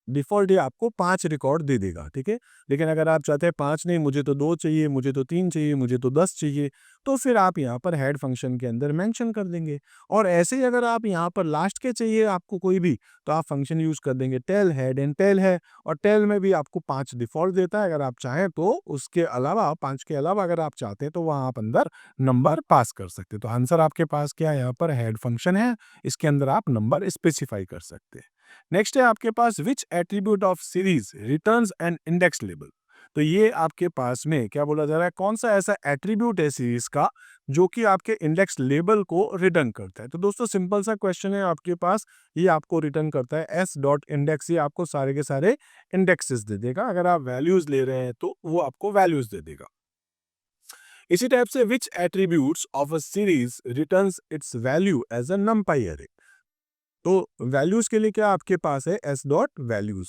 डिफॉल्ट ये आपको 5 रिकॉर्ड दे देगा। ठीक है, लेकिन अगर आप चाहते हैं 5 नहीं, मुझे तो 2 चाहिए, मुझे तो 3 चाहिए, मुझे तो 10 चाहिए, तो फिर आप यहाँ पर हेड फंक्शन के अंदर मेंशन कर देंगे। और ऐसे ही अगर आप यहाँ पर लास्ट के चाहिए आपको कोई भी, तो आप फंक्शन यूज कर देंगे टेल हेड एंड टेल है, और टेल में भी आपको 5 डिफॉल्ट देता है। अगर आप चाहें तो उसके अलावा 5 के अलावा अगर आप चाहते हैं तो वहाँ आप अंदर नंबर पास कर सकते हैं। तो आंसर आपके पास क्या है, यहाँ पर हेड फंक्शन है, इसके अंदर आप नंबर स्पेसिफाई कर सकते हैं। नेक्स्ट है आपके पास which attribute of series returns an index label. तो ये आपके पास में क्या बोला जा रहा है, कौन सा ऐसा एट्रीब्यूट है सीरीज का जो कि आपके इंडेक्स लेबल को रिटर्न करता है। तो दोस्तों सिंपल सा क्वेश्चन है आपके पास, ये आपको रिटर्न करता है एस डॉट इंडेक्स। ये आपको सारे के सारे इंडेक्सेस दे देगा, अगर आप वैल्यूज ले रहे हैं तो वो आपको वैल्यूज दे देगा। इसी टाइप से which attributes of a series returns its value as a numpy array. तो वैल्यूज के लिए क्या आपके पास है, एस डॉट वैल्यूज।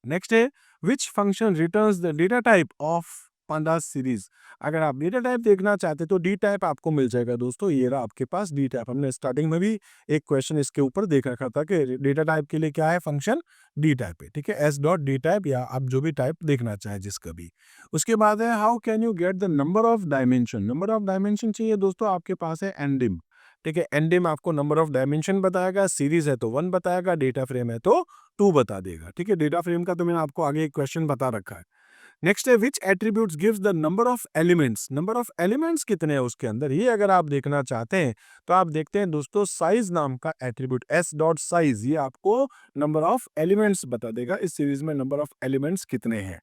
नेक्स्ट है which function returns the data type of pandas series. अगर आप डेटा टाइप देखना चाहते तो डी टाइप आपको मिल जाएगा दोस्तों, ये रहा आपके पास डी टाइप। हमने स्टार्टिंग में भी एक क्वेश्चन इसके ऊपर देख रखा था कि डेटा टाइप के लिए क्या है फंक्शन, डी टाइप है। ठीक है, एस डॉट डी टाइप, या आप जो भी टाइप देखना चाहे जिसका भी। उसके बाद है how can you get the number of dimension. Number of dimension चाहिए दोस्तों, आपके पास है एनडिम। ठीक है, एनडिम आपको नंबर ऑफ डायमेंशन बताएगा, सीरीज है तो 1 बताएगा, डेटा फ्रेम है तो 2 बता देगा। ठीक है, डेटा फ्रेम का तो मैंने आपको आगे एक क्वेश्चन बता रखा है। नेक्स्ट है which attributes gives the number of elements. Number of elements कितने हैं उसके अंदर, ये अगर आप देखना चाहते हैं तो आप देखते हैं दोस्तों साइज नाम का एट्रीब्यूट, एस डॉट साइज, ये आपको नंबर ऑफ एलिमेंट्स बता देगा, इस सीरीज में नंबर ऑफ एलिमेंट्स कितने हैं।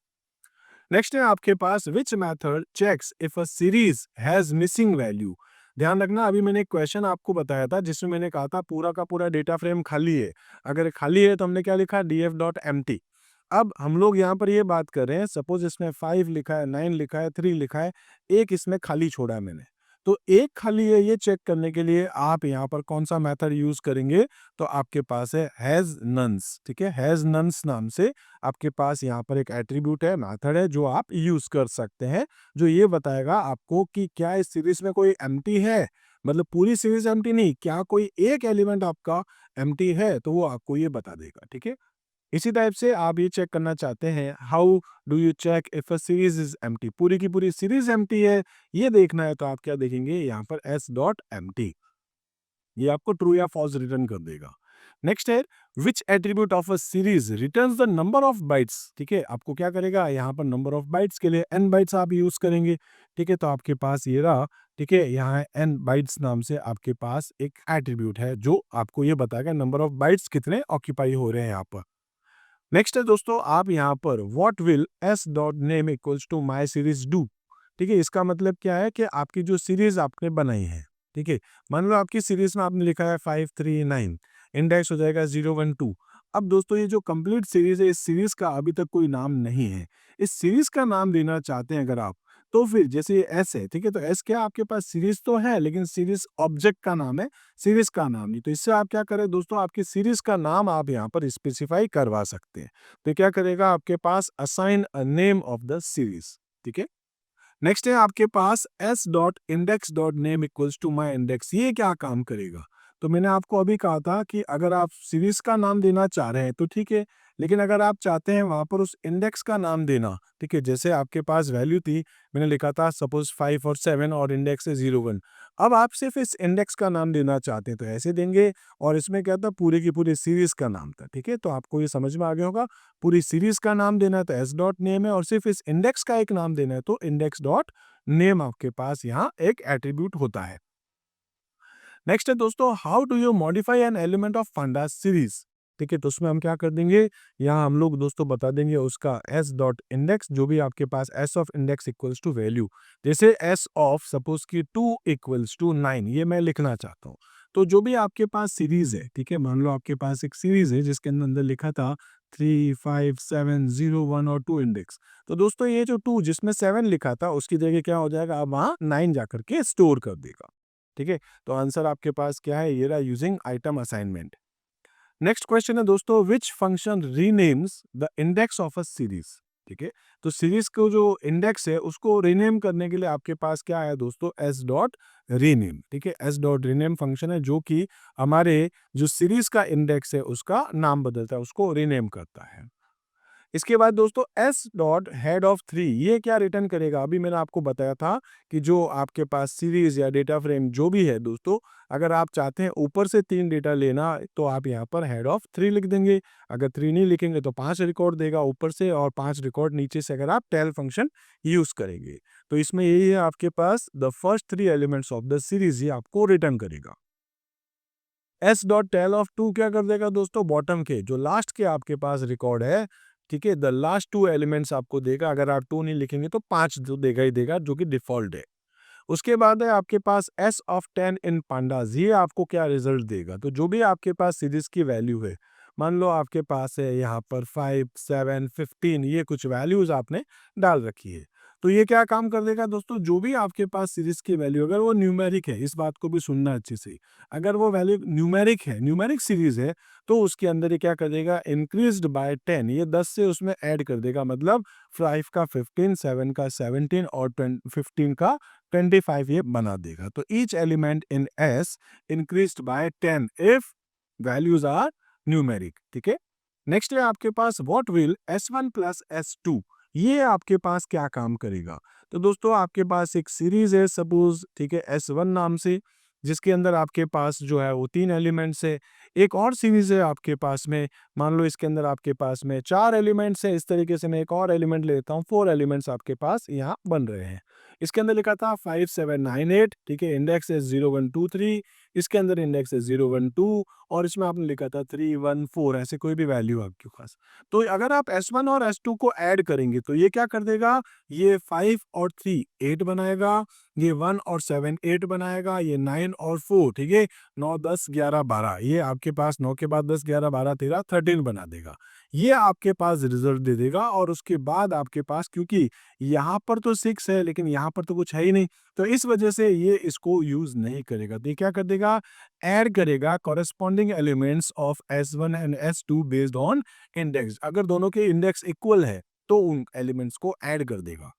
नेक्स्ट है आपके पास which method checks if a series has missing value. ध्यान रखना, अभी मैंने एक क्वेश्चन आपको बताया था जिसमें मैंने कहा था पूरा का पूरा डेटा फ्रेम खाली है, अगर खाली है तो हमने क्या लिखा, df डॉट एम्प्टी। अब हम लोग यहाँ पर ये बात कर रहे हैं, सपोज इसमें 5 लिखा है, 9 लिखा है, 3 लिखा है, एक इसमें खाली छोड़ा है मैंने, तो एक खाली है ये चेक करने के लिए आप यहाँ पर कौन सा मेथड यूज करेंगे, तो आपके पास है हैज नन्स। ठीक है, हैज नन्स नाम से आपके पास यहाँ पर एक एट्रीब्यूट है, मेथड है जो आप यूज कर सकते हैं, जो ये बताएगा आपको कि क्या इस सीरीज में कोई एम्प्टी है, मतलब पूरी सीरीज एम्प्टी नहीं, क्या कोई एक एलिमेंट आपका एम्प्टी है, तो वो आपको ये बता देगा। ठीक है, इसी टाइप से आप ये चेक करना चाहते हैं how do you check if a series is empty, पूरी की पूरी सीरीज एम्प्टी है ये देखना है तो आप क्या देखेंगे यहाँ पर एस डॉट एम्प्टी, ये आपको ट्रू या फॉल्स रिटर्न कर देगा। नेक्स्ट है which attribute of a series returns the number of bytes. ठीक है, आपको क्या करेगा यहाँ पर नंबर ऑफ बाइट्स के लिए n बाइट्स आप यूज करेंगे। ठीक है, तो आपके पास ये रहा, ठीक है, यहाँ n बाइट्स नाम से आपके पास एक एट्रीब्यूट है जो आपको ये बताएगा नंबर ऑफ बाइट्स कितने ऑक्यूपाई हो रहे हैं यहाँ पर। नेक्स्ट है दोस्तों आप यहाँ पर what will S dot name equals to my series do. ठीक है, इसका मतलब क्या है कि आपकी जो सीरीज आपने बनाई है, ठीक है, मान लो आपकी सीरीज में आपने लिखा है 539, इंडेक्स हो जाएगा 012। अब दोस्तों ये जो कंप्लीट सीरीज है, इस सीरीज का अभी तक कोई नाम नहीं है, इस सीरीज का नाम देना चाहते हैं अगर आप, तो फिर जैसे एस है, ठीक है, तो एस क्या आपके पास सीरीज तो है लेकिन सीरीज ऑब्जेक्ट का नाम है, सीरीज का नाम नहीं। तो इससे आप क्या करें दोस्तों, आपकी सीरीज का नाम आप यहाँ पर स्पेसिफाई करवा सकते हैं। तो क्या करेगा आपके पास, assign a name of the series, ठीक है। नेक्स्ट है आपके पास S dot index dot name equals to my index. ये क्या काम करेगा, तो मैंने आपको अभी कहा था कि अगर आप सीरीज का नाम देना चाह रहे हैं तो ठीक है, लेकिन अगर आप चाहते हैं वहां पर उस इंडेक्स का नाम देना, ठीक है, जैसे आपके पास वैल्यू थी, मैंने लिखा था सपोज 5 और 7 और इंडेक्स है 0 1। अब आप सिर्फ इस इंडेक्स का नाम देना चाहते हैं तो ऐसे देंगे, और इसमें क्या था, पूरी की पूरी सीरीज का नाम था, ठीक है। तो आपको ये समझ में आ गया होगा, पूरी सीरीज का नाम देना है तो एस डॉट नेम है, और सिर्फ इस इंडेक्स का एक नाम देना है तो इंडेक्स डॉट नेम आपके पास यहाँ एक एट्रीब्यूट होता है। नेक्स्ट है दोस्तों, how do you modify an element of pandas series. ठीक है, तो उसमें हम क्या कर देंगे, यहाँ हम लोग दोस्तों बता देंगे उसका एस डॉट इंडेक्स, जो भी आपके पास S of index equals to value, जैसे एस ऑफ सपोज की 2 इक्वल्स टू 9, ये मैं लिखना चाहता हूँ। तो जो भी आपके पास सीरीज है, ठीक है, मान लो आपके पास एक सीरीज है जिसके अंदर लिखा था 3 5 7 0 1 और 2 इंडेक्स। तो दोस्तों ये जो 2 जिसमें 7 लिखा था उसकी जगह क्या हो जाएगा, अब वहाँ 9 जाकर के स्टोर कर देगा, ठीक है। तो आंसर आपके पास क्या है, ये रहा, using item assignment. Next question है दोस्तों, which function renames the index of a series. ठीक है, तो सीरीज को जो इंडेक्स है उसको रीनेम करने के लिए आपके पास क्या है दोस्तों, एस डॉट रीनेम। ठीक है, एस डॉट रीनेम फंक्शन है जो कि हमारे जो सीरीज का इंडेक्स है उसका नाम बदलता है, उसको रीनेम करता है। इसके बाद दोस्तों एस डॉट हेड ऑफ 3, ये क्या रिटर्न करेगा, अभी मैंने आपको बताया था कि जो आपके पास सीरीज या डेटा फ्रेम जो भी है दोस्तों, अगर आप चाहते हैं ऊपर से 3 डेटा लेना तो आप यहाँ पर हेड ऑफ 3 लिख देंगे। अगर 3 नहीं लिखेंगे तो 5 रिकॉर्ड देगा ऊपर से और 5 रिकॉर्ड नीचे से, अगर आप टेल फंक्शन यूज करेंगे। तो इसमें यही है आपके पास, the first 3 elements of the series ये आपको रिटर्न करेगा। एस डॉट टेल ऑफ 2 क्या कर देगा दोस्तों, बॉटम के जो लास्ट के आपके पास रिकॉर्ड है, ठीक है, द लास्ट 2 एलिमेंट्स आपको देगा। अगर आप 2 नहीं लिखेंगे तो 5 तो देगा ही देगा, जो कि डिफॉल्ट है। उसके बाद है आपके पास एस ऑफ 10 इन पांडास, ये आपको क्या रिजल्ट देगा, तो जो भी आपके पास सीरीज की वैल्यू है, मान लो आपके पास है यहाँ पर 5 7 15, ये कुछ वैल्यूज आपने डाल रखी है। तो ये क्या काम कर देगा दोस्तों, जो भी आपके पास सीरीज की वैल्यू, अगर वो न्यूमेरिक है, इस बात को भी सुनना अच्छे से, अगर वो वैल्यू न्यूमेरिक है, न्यूमेरिक सीरीज है, तो उसके अंदर ये क्या कर देगा, इंक्रीज्ड बाय 10, ये 10 से उसमें ऐड कर देगा, मतलब 5 का 15, 7 का 17 और 15 का 25 ये बना देगा। तो each element in S increased by 10 if values are numeric, ठीक है। नेक्स्ट है आपके पास what will S1 plus S2, ये आपके पास क्या काम करेगा। तो दोस्तों आपके पास एक सीरीज है सपोज, ठीक है, S1 नाम से, जिसके अंदर आपके पास जो है वो 3 एलिमेंट्स है। एक और सीरीज है आपके पास में, मान लो इसके अंदर आपके पास में 4 एलिमेंट्स है। इस तरीके से मैं एक और एलिमेंट लेता हूँ, 4 एलिमेंट्स आपके पास यहाँ बन रहे हैं। इसके अंदर लिखा था 5 7 9 8, ठीक है, इंडेक्स है 0 1 2 3, इसके अंदर इंडेक्स है 0 1 2, और इसमें आपने लिखा था 3 1 4, ऐसे कोई भी वैल्यू आपके पास। तो अगर आप S1 और S2 को ऐड करेंगे तो ये क्या कर देगा, ये 5 और 3 8 बनाएगा, ये 1 और 7 8 बनाएगा, ये 9 और 4, ठीक है, 9 10 11 12, ये आपके पास 9 के बाद 10 11 12 13 13 बना देगा। ये आपके पास रिजल्ट दे देगा, और उसके बाद आपके पास, क्योंकि यहाँ पर तो 6 है लेकिन यहाँ पर तो कुछ है ही नहीं, तो इस वजह से ये इसको यूज नहीं करेगा। तो ये क्या कर देगा, ऐड करेगा corresponding elements of S1 and S2 based on index. अगर दोनों के इंडेक्स इक्वल है तो उन एलिमेंट्स को ऐड कर देगा।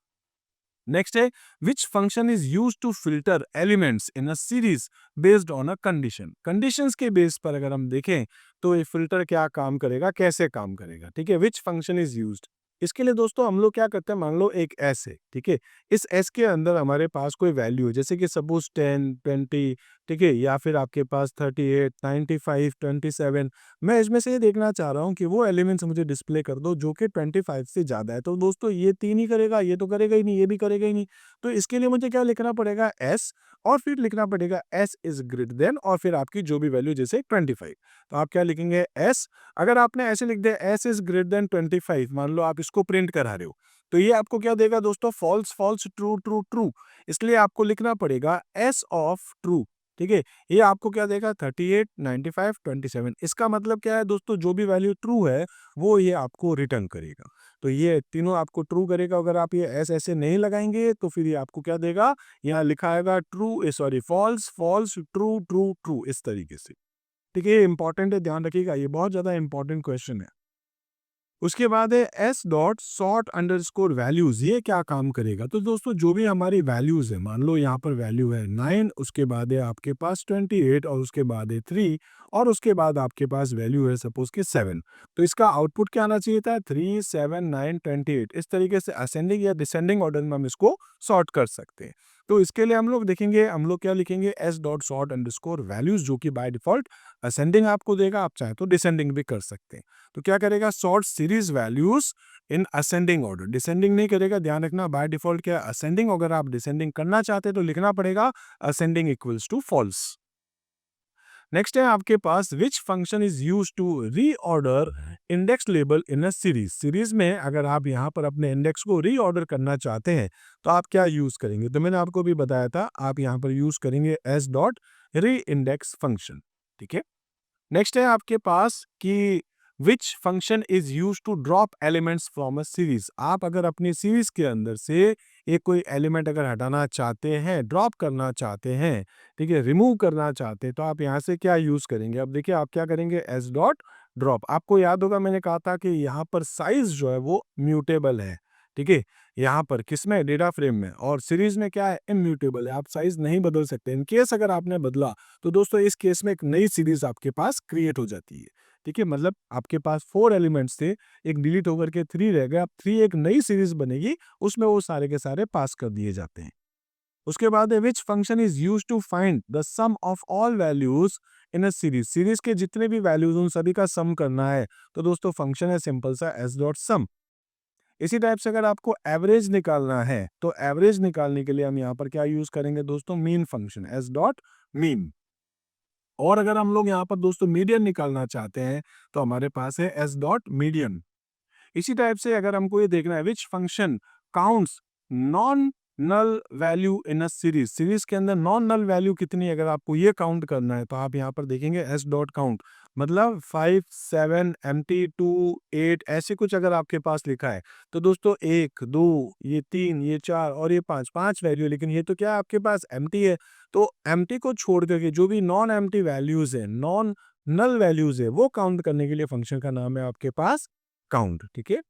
नेक्स्ट है which function is use to filter elements in a series based on a condition. Conditions के बेस पर अगर हम देखें तो ये फिल्टर क्या काम करेगा, कैसे काम करेगा, ठीक है, विच फंक्शन इज यूज्ड। इसके लिए दोस्तों हम लोग क्या करते हैं, मान लो एक एस है, ठीक है, इस एस के अंदर हमारे पास कोई वैल्यू है, जैसे कि सपोज 10 20, ठीक है, या फिर आपके पास 38 95 27, मैं इसमें से ये देखना चाह रहा हूँ कि वो एलिमेंट्स मुझे डिस्प्ले कर दो जो कि 25 से ज़्यादा है। तो दोस्तों ये 3 ही करेगा, ये तो करेगा ही नहीं, ये भी करेगा ही नहीं। तो इसके लिए मुझे क्या लिखना पड़ेगा, एस, और फिर लिखना पड़ेगा एस इज ग्रेटर देन, और फिर आपकी जो भी वैल्यू, जैसे 25, तो आप क्या लिखेंगे, एस। अगर आपने ऐसे लिख दिया एस इज ग्रेटर देन 25, मान लो आप इसको प्रिंट करा रहे हो, तो ये आपको क्या देगा दोस्तों, false false true true true. इसलिए आपको लिखना पड़ेगा एस ऑफ ट्रू, ठीक है। ये आपको क्या देगा, 38 95 27। इसका मतलब क्या है दोस्तों, जो भी वैल्यू ट्रू है वो ये आपको रिटर्न करेगा। तो ये तीनों आपको ट्रू करेगा। अगर आप ये एस ऐसे नहीं लगाएंगे तो फिर ये आपको क्या देगा, यहाँ लिखा आएगा true sorry false false true true true, इस तरीके से। ठीक है, ये इंपॉर्टेंट है, ध्यान रखिएगा, ये बहुत ज़्यादा इंपॉर्टेंट क्वेश्चन है। उसके बाद है S dot sort underscore values, ये क्या काम करेगा? तो दोस्तों जो भी हमारी वैल्यूज है, मान लो यहाँ पर वैल्यू है 9, उसके बाद है आपके पास 28 और उसके बाद है 3 और उसके बाद आपके पास वैल्यू है सपोज के 7। तो इसका आउटपुट क्या आना चाहिए था? 3 7 9 28। इस तरीके से असेंडिंग या डिसेंडिंग ऑर्डर में हम इसको सॉर्ट कर सकते हैं। तो इसके लिए हम लोग देखेंगे, हम लोग क्या लिखेंगे, S dot sort underscore values, जो कि बाय डिफॉल्ट असेंडिंग आपको देगा, आप चाहे तो डिसेंडिंग भी कर सकते हैं। तो क्या करेगा, sort series values in ascending order, descending नहीं करेगा, ध्यान रखना, बाय डिफॉल्ट क्या असेंडिंग। अगर आप डिसेंडिंग करना चाहते हैं तो लिखना पड़ेगा ascending equals to false. Next है आपके पास which function is use to reorder index label in a series. Series में अगर आप यहाँ पर अपने इंडेक्स को रीऑर्डर करना चाहते हैं तो आप क्या यूज करेंगे? तो मैंने आपको भी बताया था, आप यहाँ पर यूज करेंगे S dot reindex function. ठीक है, नेक्स्ट है आपके पास कि which function is use to drop elements from a series. आप अगर अपनी सीरीज के अंदर से एक कोई एलिमेंट अगर हटाना चाहते हैं, ड्रॉप करना चाहते हैं, ठीक है, रिमूव करना चाहते हैं, तो आप यहाँ से क्या यूज करेंगे? अब देखिए आप क्या करेंगे, एस डॉट ड्रॉप। आपको याद होगा मैंने कहा था कि यहाँ पर साइज जो है वो म्यूटेबल है। ठीक है, यहाँ पर किसमें, डेटा फ्रेम में, और सीरीज में क्या है, इम्यूटेबल है, आप साइज नहीं बदल सकते। इन केस अगर आपने बदला तो दोस्तों इस केस में एक नई सीरीज आपके पास क्रिएट हो जाती है। ठीक है, मतलब आपके पास 4 एलिमेंट्स थे, एक डिलीट होकर के 3 रह गए, अब 3 एक नई सीरीज बनेगी, उसमें वो सारे के सारे पास कर दिए जाते हैं। उसके बाद है which function is use to find the sum of all values in a series. Series के जितने भी वैल्यूज उन सभी का सम करना है, तो दोस्तों फंक्शन है सिंपल सा एस डॉट सम। इसी टाइप से अगर आपको एवरेज निकालना है तो एवरेज निकालने के लिए हम यहाँ पर क्या यूज करेंगे दोस्तों, mean function, S dot mean. और अगर हम लोग यहाँ पर दोस्तों मीडियन निकालना चाहते हैं तो हमारे पास है एस डॉट मीडियन। इसी टाइप से अगर हमको ये देखना है which function counts non null value in a series. Series के अंदर नॉन नल वैल्यू कितनी है, अगर आपको ये काउंट करना है तो आप यहाँ पर देखेंगे एस डॉट काउंट, मतलब 5 7 एम्प्टी 2 8 ऐसे कुछ अगर आपके पास लिखा है तो दोस्तों 1 2 ये 3 ये 4 और ये 5, 5 वैल्यू, लेकिन ये तो क्या है आपके पास एम्प्टी है। तो एम्प्टी को छोड़ करके जो भी नॉन एम्प्टी वैल्यूज है, नॉन नल वैल्यूज है, वो काउंट करने के लिए फंक्शन का नाम है आपके पास काउंट। ठीक है,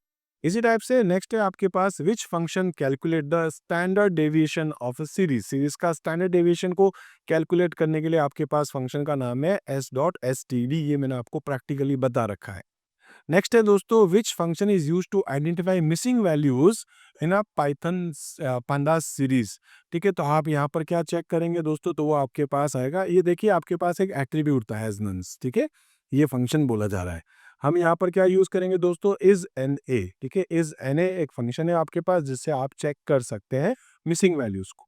इसी टाइप से नेक्स्ट है आपके पास which function calculate the standard deviation of a series. Series का स्टैंडर्ड डेविएशन को कैलकुलेट करने के लिए आपके पास फंक्शन का नाम है S dot S T D. ये मैंने आपको प्रैक्टिकली बता रखा है। नेक्स्ट है दोस्तों which function is use to identify missing values in a Python pandas series. ठीक है, तो आप यहाँ पर क्या चेक करेंगे दोस्तों, तो वो आपके पास आएगा, ये देखिए आपके पास एक एट्रीब्यूट था हैज नन्स। ठीक है, ये फंक्शन बोला जा रहा है, हम यहाँ पर क्या यूज करेंगे दोस्तों, इज एन ए। ठीक है, इज एन ए एक फंक्शन है आपके पास जिससे आप चेक कर सकते हैं मिसिंग वैल्यूज को।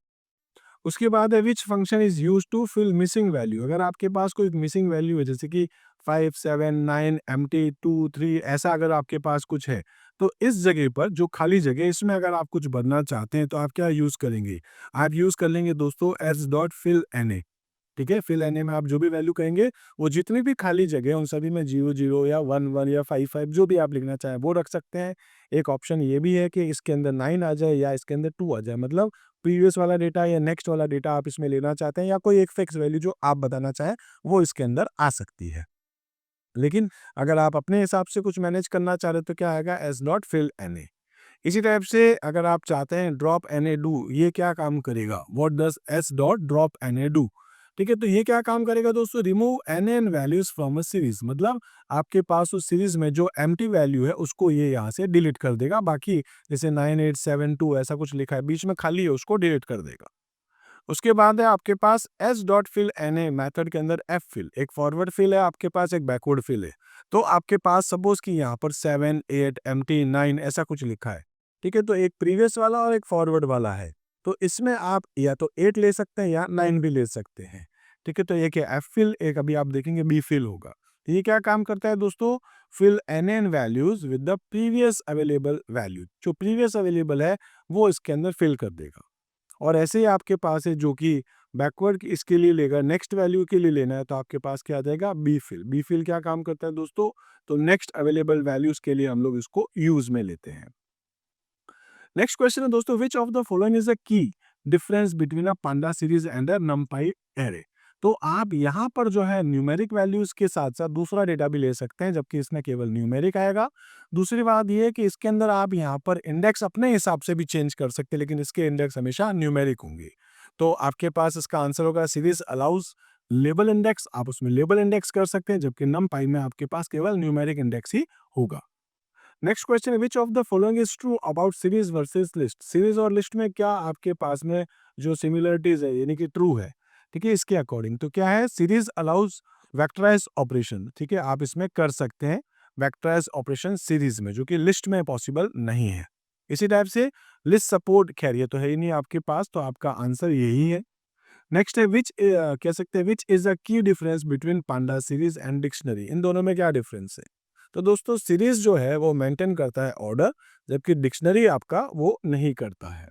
उसके बाद है which function is use to fill missing value. अगर आपके पास कोई मिसिंग वैल्यू है जैसे कि 5 7 9 एम्प्टी 2 3 ऐसा अगर आपके पास कुछ है, तो इस जगह पर जो खाली जगह है, इसमें अगर आप कुछ भरना चाहते हैं तो आप क्या यूज करेंगे, आप यूज कर लेंगे दोस्तों S dot fill N A. ठीक है, फिल एन ए में आप जो भी वैल्यू कहेंगे, वो जितनी भी खाली जगह है उन सभी में 0 0 या 1 1 या 5 5 जो भी आप लिखना चाहें वो रख सकते हैं। एक ऑप्शन ये भी है कि इसके अंदर 9 आ जाए या इसके अंदर 2 आ जाए, मतलब प्रीवियस वाला डेटा या नेक्स्ट वाला डेटा आप इसमें लेना चाहते हैं, या कोई एक फिक्स वैल्यू जो आप बताना चाहें वो इसके अंदर आ सकती है। लेकिन अगर आप अपने हिसाब से कुछ मैनेज करना चाह रहे हो तो क्या आएगा, S dot fill N A. इसी टाइप से अगर आप चाहते हैं ड्रॉप एन ए डू, ये क्या काम करेगा, what does S dot drop N A do. ठीक है, तो ये क्या काम करेगा दोस्तों, remove N N values from a series, मतलब आपके पास उस सीरीज में जो एम्प्टी वैल्यू है उसको ये यहाँ से डिलीट कर देगा। बाकी जैसे 9872 ऐसा कुछ लिखा है बीच में खाली है, उसको डिलीट कर देगा। उसके बाद है आपके पास S dot fill N A method के अंदर एफ फिल, एक फॉरवर्ड फिल है आपके पास, एक बैकवर्ड फिल है। तो आपके पास सपोज कि यहाँ पर 7 8 एम्प्टी 9 ऐसा कुछ लिखा है। ठीक है, तो एक प्रीवियस वाला और एक फॉरवर्ड वाला है, तो इसमें आप या तो 8 ले सकते हैं या 9 भी ले सकते हैं। ठीक है, तो एक है एफ फिल, एक अभी आप देखेंगे बी फिल होगा। तो ये क्या काम करता है दोस्तों, fill N N values with the previous available value, जो प्रीवियस अवेलेबल है वो इसके अंदर फिल कर देगा। और ऐसे ही आपके पास है जो कि बैकवर्ड इसके लिए लेगा, नेक्स्ट वैल्यू के लिए लेना है तो आपके पास क्या आ जाएगा, बी फिल। बी फिल क्या काम करता है दोस्तों, तो नेक्स्ट अवेलेबल वैल्यूज के लिए हम लोग इसको यूज में लेते हैं। नेक्स्ट क्वेश्चन है दोस्तों, which of the following is a key difference between a panda series and a numpy array. तो आप यहाँ पर जो है न्यूमेरिक वैल्यूज के साथ साथ दूसरा डेटा भी ले सकते हैं, जबकि इसमें केवल न्यूमेरिक आएगा। दूसरी बात यह है कि इसके अंदर आप यहाँ पर इंडेक्स अपने हिसाब से भी चेंज कर सकते हैं, लेकिन इसके इंडेक्स हमेशा न्यूमेरिक होंगे। तो आपके पास इसका आंसर होगा सीरीज अलाउज लेबल इंडेक्स, आप उसमें लेबल इंडेक्स कर सकते हैं, जबकि नमपाई में आपके पास केवल न्यूमेरिक इंडेक्स ही होगा। नेक्स्ट क्वेश्चन है, which of the following is true about series versus list. Series और लिस्ट में क्या आपके पास में जो सिमिलरिटीज है यानी कि ट्रू है, ठीक है, इसके अकॉर्डिंग तो क्या है, सीरीज अलाउज वेक्टराइज ऑपरेशन, ठीक है, आप इसमें कर सकते हैं वेक्टराइज ऑपरेशन सीरीज में, जो कि लिस्ट में पॉसिबल नहीं है। इसी टाइप से लिस्ट सपोर्ट, खैर ये तो है ही नहीं आपके पास, तो आपका आंसर यही है। नेक्स्ट है विच, कह सकते हैं विच is a key difference between panda series and dictionary. इन दोनों में क्या डिफरेंस है। तो दोस्तों सीरीज जो है वो मेंटेन करता है ऑर्डर, जबकि डिक्शनरी आपका वो नहीं करता है।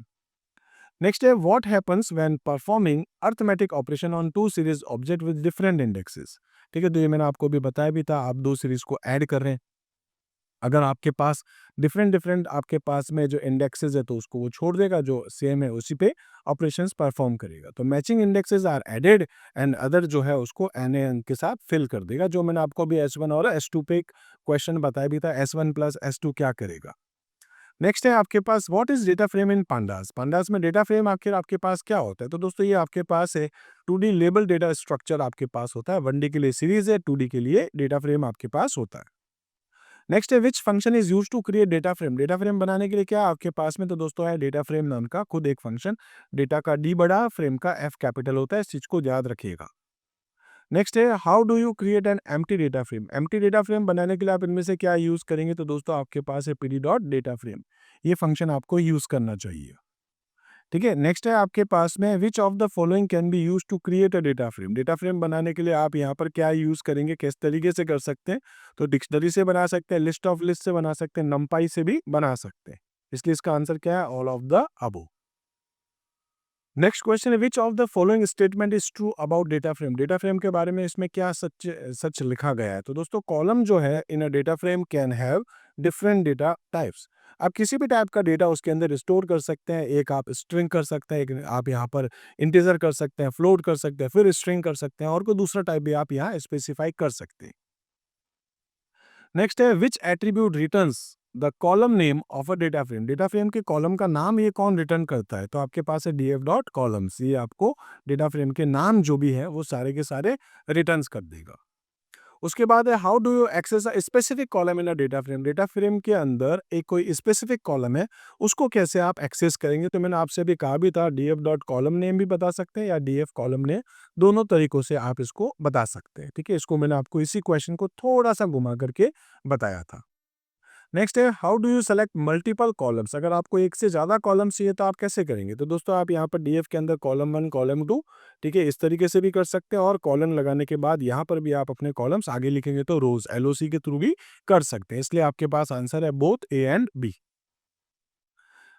नेक्स्ट है what happens when performing arithmetic operation on two series object with different indexes. ठीक है, तो ये मैंने आपको भी बताया भी था, आप दो सीरीज को ऐड कर रहे हैं, अगर आपके पास डिफरेंट डिफरेंट आपके पास में जो इंडेक्सेस है तो उसको वो छोड़ देगा, जो सेम है उसी पे ऑपरेशंस परफॉर्म करेगा। तो matching indexes are added and other जो है उसको एन के साथ फिल कर देगा, जो मैंने आपको भी S1 और S2 पे एक क्वेश्चन बताया भी था, S1 प्लस S2 क्या करेगा। नेक्स्ट है आपके पास what is data frame in pandas. Pandas में डेटा फ्रेम आखिर आपके पास क्या होता है। तो दोस्तों ये आपके पास है 2D लेबल डेटा स्ट्रक्चर आपके पास होता है, 1D के लिए सीरीज है, 2D के लिए डेटा फ्रेम आपके पास होता है। नेक्स्ट है which function is use to create data frame. Data frame बनाने के लिए क्या आपके पास में, तो दोस्तों है डेटा फ्रेम नाम का खुद एक फंक्शन, डेटा का डी बड़ा, फ्रेम का एफ कैपिटल होता है, इस चीज को याद रखिएगा। नेक्स्ट है how do you create an empty data frame. Empty data frame बनाने के लिए आप इनमें से क्या यूज करेंगे, तो दोस्तों आपके पास है पीडी डॉट डेटा फ्रेम, ये फंक्शन आपको यूज करना चाहिए। ठीक है, नेक्स्ट है आपके पास में which of the following can be use to create a data frame. Data frame बनाने के लिए आप यहाँ पर क्या यूज करेंगे, किस तरीके से कर सकते हैं, तो डिक्शनरी से बना सकते हैं, लिस्ट ऑफ लिस्ट से बना सकते हैं, नंपाई से भी बना सकते हैं, इसलिए इसका आंसर क्या है, all of the above. Next question है which of the following statement is true about data frame. Data frame के बारे में इसमें क्या सच सच लिखा गया है। तो दोस्तों कॉलम जो है in a data frame can have different data types. आप किसी भी टाइप का डेटा उसके अंदर स्टोर कर सकते हैं, एक आप स्ट्रिंग कर सकते हैं, एक आप यहाँ पर इंटीजर कर सकते हैं, फ्लोट कर सकते हैं, फिर स्ट्रिंग कर सकते हैं, और कोई दूसरा टाइप भी आप यहाँ स्पेसिफाई कर सकते हैं। नेक्स्ट है which attribute returns the column name of a data frame. Data frame के कॉलम का नाम ये कौन रिटर्न करता है, तो आपके पास है df डॉट कॉलम्स, ये आपको डेटा फ्रेम के नाम जो भी है वो सारे के सारे रिटर्न्स कर देगा। उसके बाद है how do you access a specific column in a data frame. Data frame के अंदर एक कोई स्पेसिफिक कॉलम है, उसको कैसे आप एक्सेस करेंगे। तो मैंने आपसे भी कहा भी था df डॉट कॉलम नेम भी बता सकते हैं या df कॉलम नेम, दोनों तरीकों से आप इसको बता सकते हैं। ठीक है, इसको मैंने आपको इसी क्वेश्चन को थोड़ा सा घुमा करके बताया था। नेक्स्ट है how do you select multiple columns. अगर आपको एक से ज्यादा कॉलम्स चाहिए तो आप कैसे करेंगे। तो दोस्तों आप यहाँ पर डीएफ के अंदर कॉलम 1 कॉलम 2, ठीक है, इस तरीके से भी कर सकते हैं, और कॉलन लगाने के बाद यहाँ पर भी आप अपने कॉलम्स आगे लिखेंगे तो रोज एलओसी के थ्रू भी कर सकते हैं, इसलिए आपके पास आंसर है both A and B.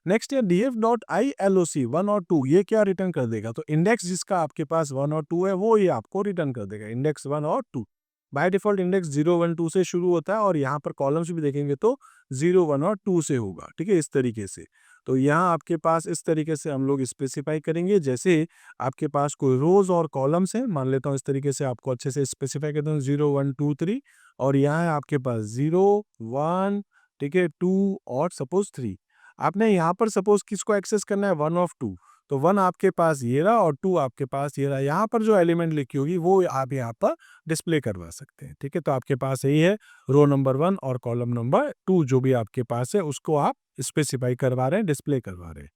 Next है DF dot I L O C 1 और 2, ये क्या रिटर्न कर देगा। तो इंडेक्स जिसका आपके पास 1 और 2 है वो ये आपको रिटर्न कर देगा, इंडेक्स 1 और 2। बाय डिफॉल्ट इंडेक्स 0 1 2 से शुरू होता है, और यहाँ पर कॉलम्स भी देखेंगे तो 0 1 और 2 से होगा। ठीक है, इस तरीके से। तो यहाँ आपके पास इस तरीके से हम लोग स्पेसिफाई करेंगे, जैसे आपके पास कोई रोज और कॉलम्स है, मान लेता हूँ इस तरीके से आपको अच्छे से स्पेसिफाई करता हूँ 0 1 2 3, और यहाँ है आपके पास 0 1, ठीक है, 2 और सपोज 3। आपने यहाँ पर सपोज किसको एक्सेस करना है, 1 of 2, तो 1 आपके पास ये रहा और 2 आपके पास ये रहा। यहाँ पर जो एलिमेंट लिखी होगी वो आप यहाँ पर डिस्प्ले करवा सकते हैं। ठीक है, तो आपके पास यही है रो नंबर 1 और कॉलम नंबर 2 जो भी आपके पास है उसको आप स्पेसिफाई करवा रहे हैं, डिस्प्ले करवा रहे हैं।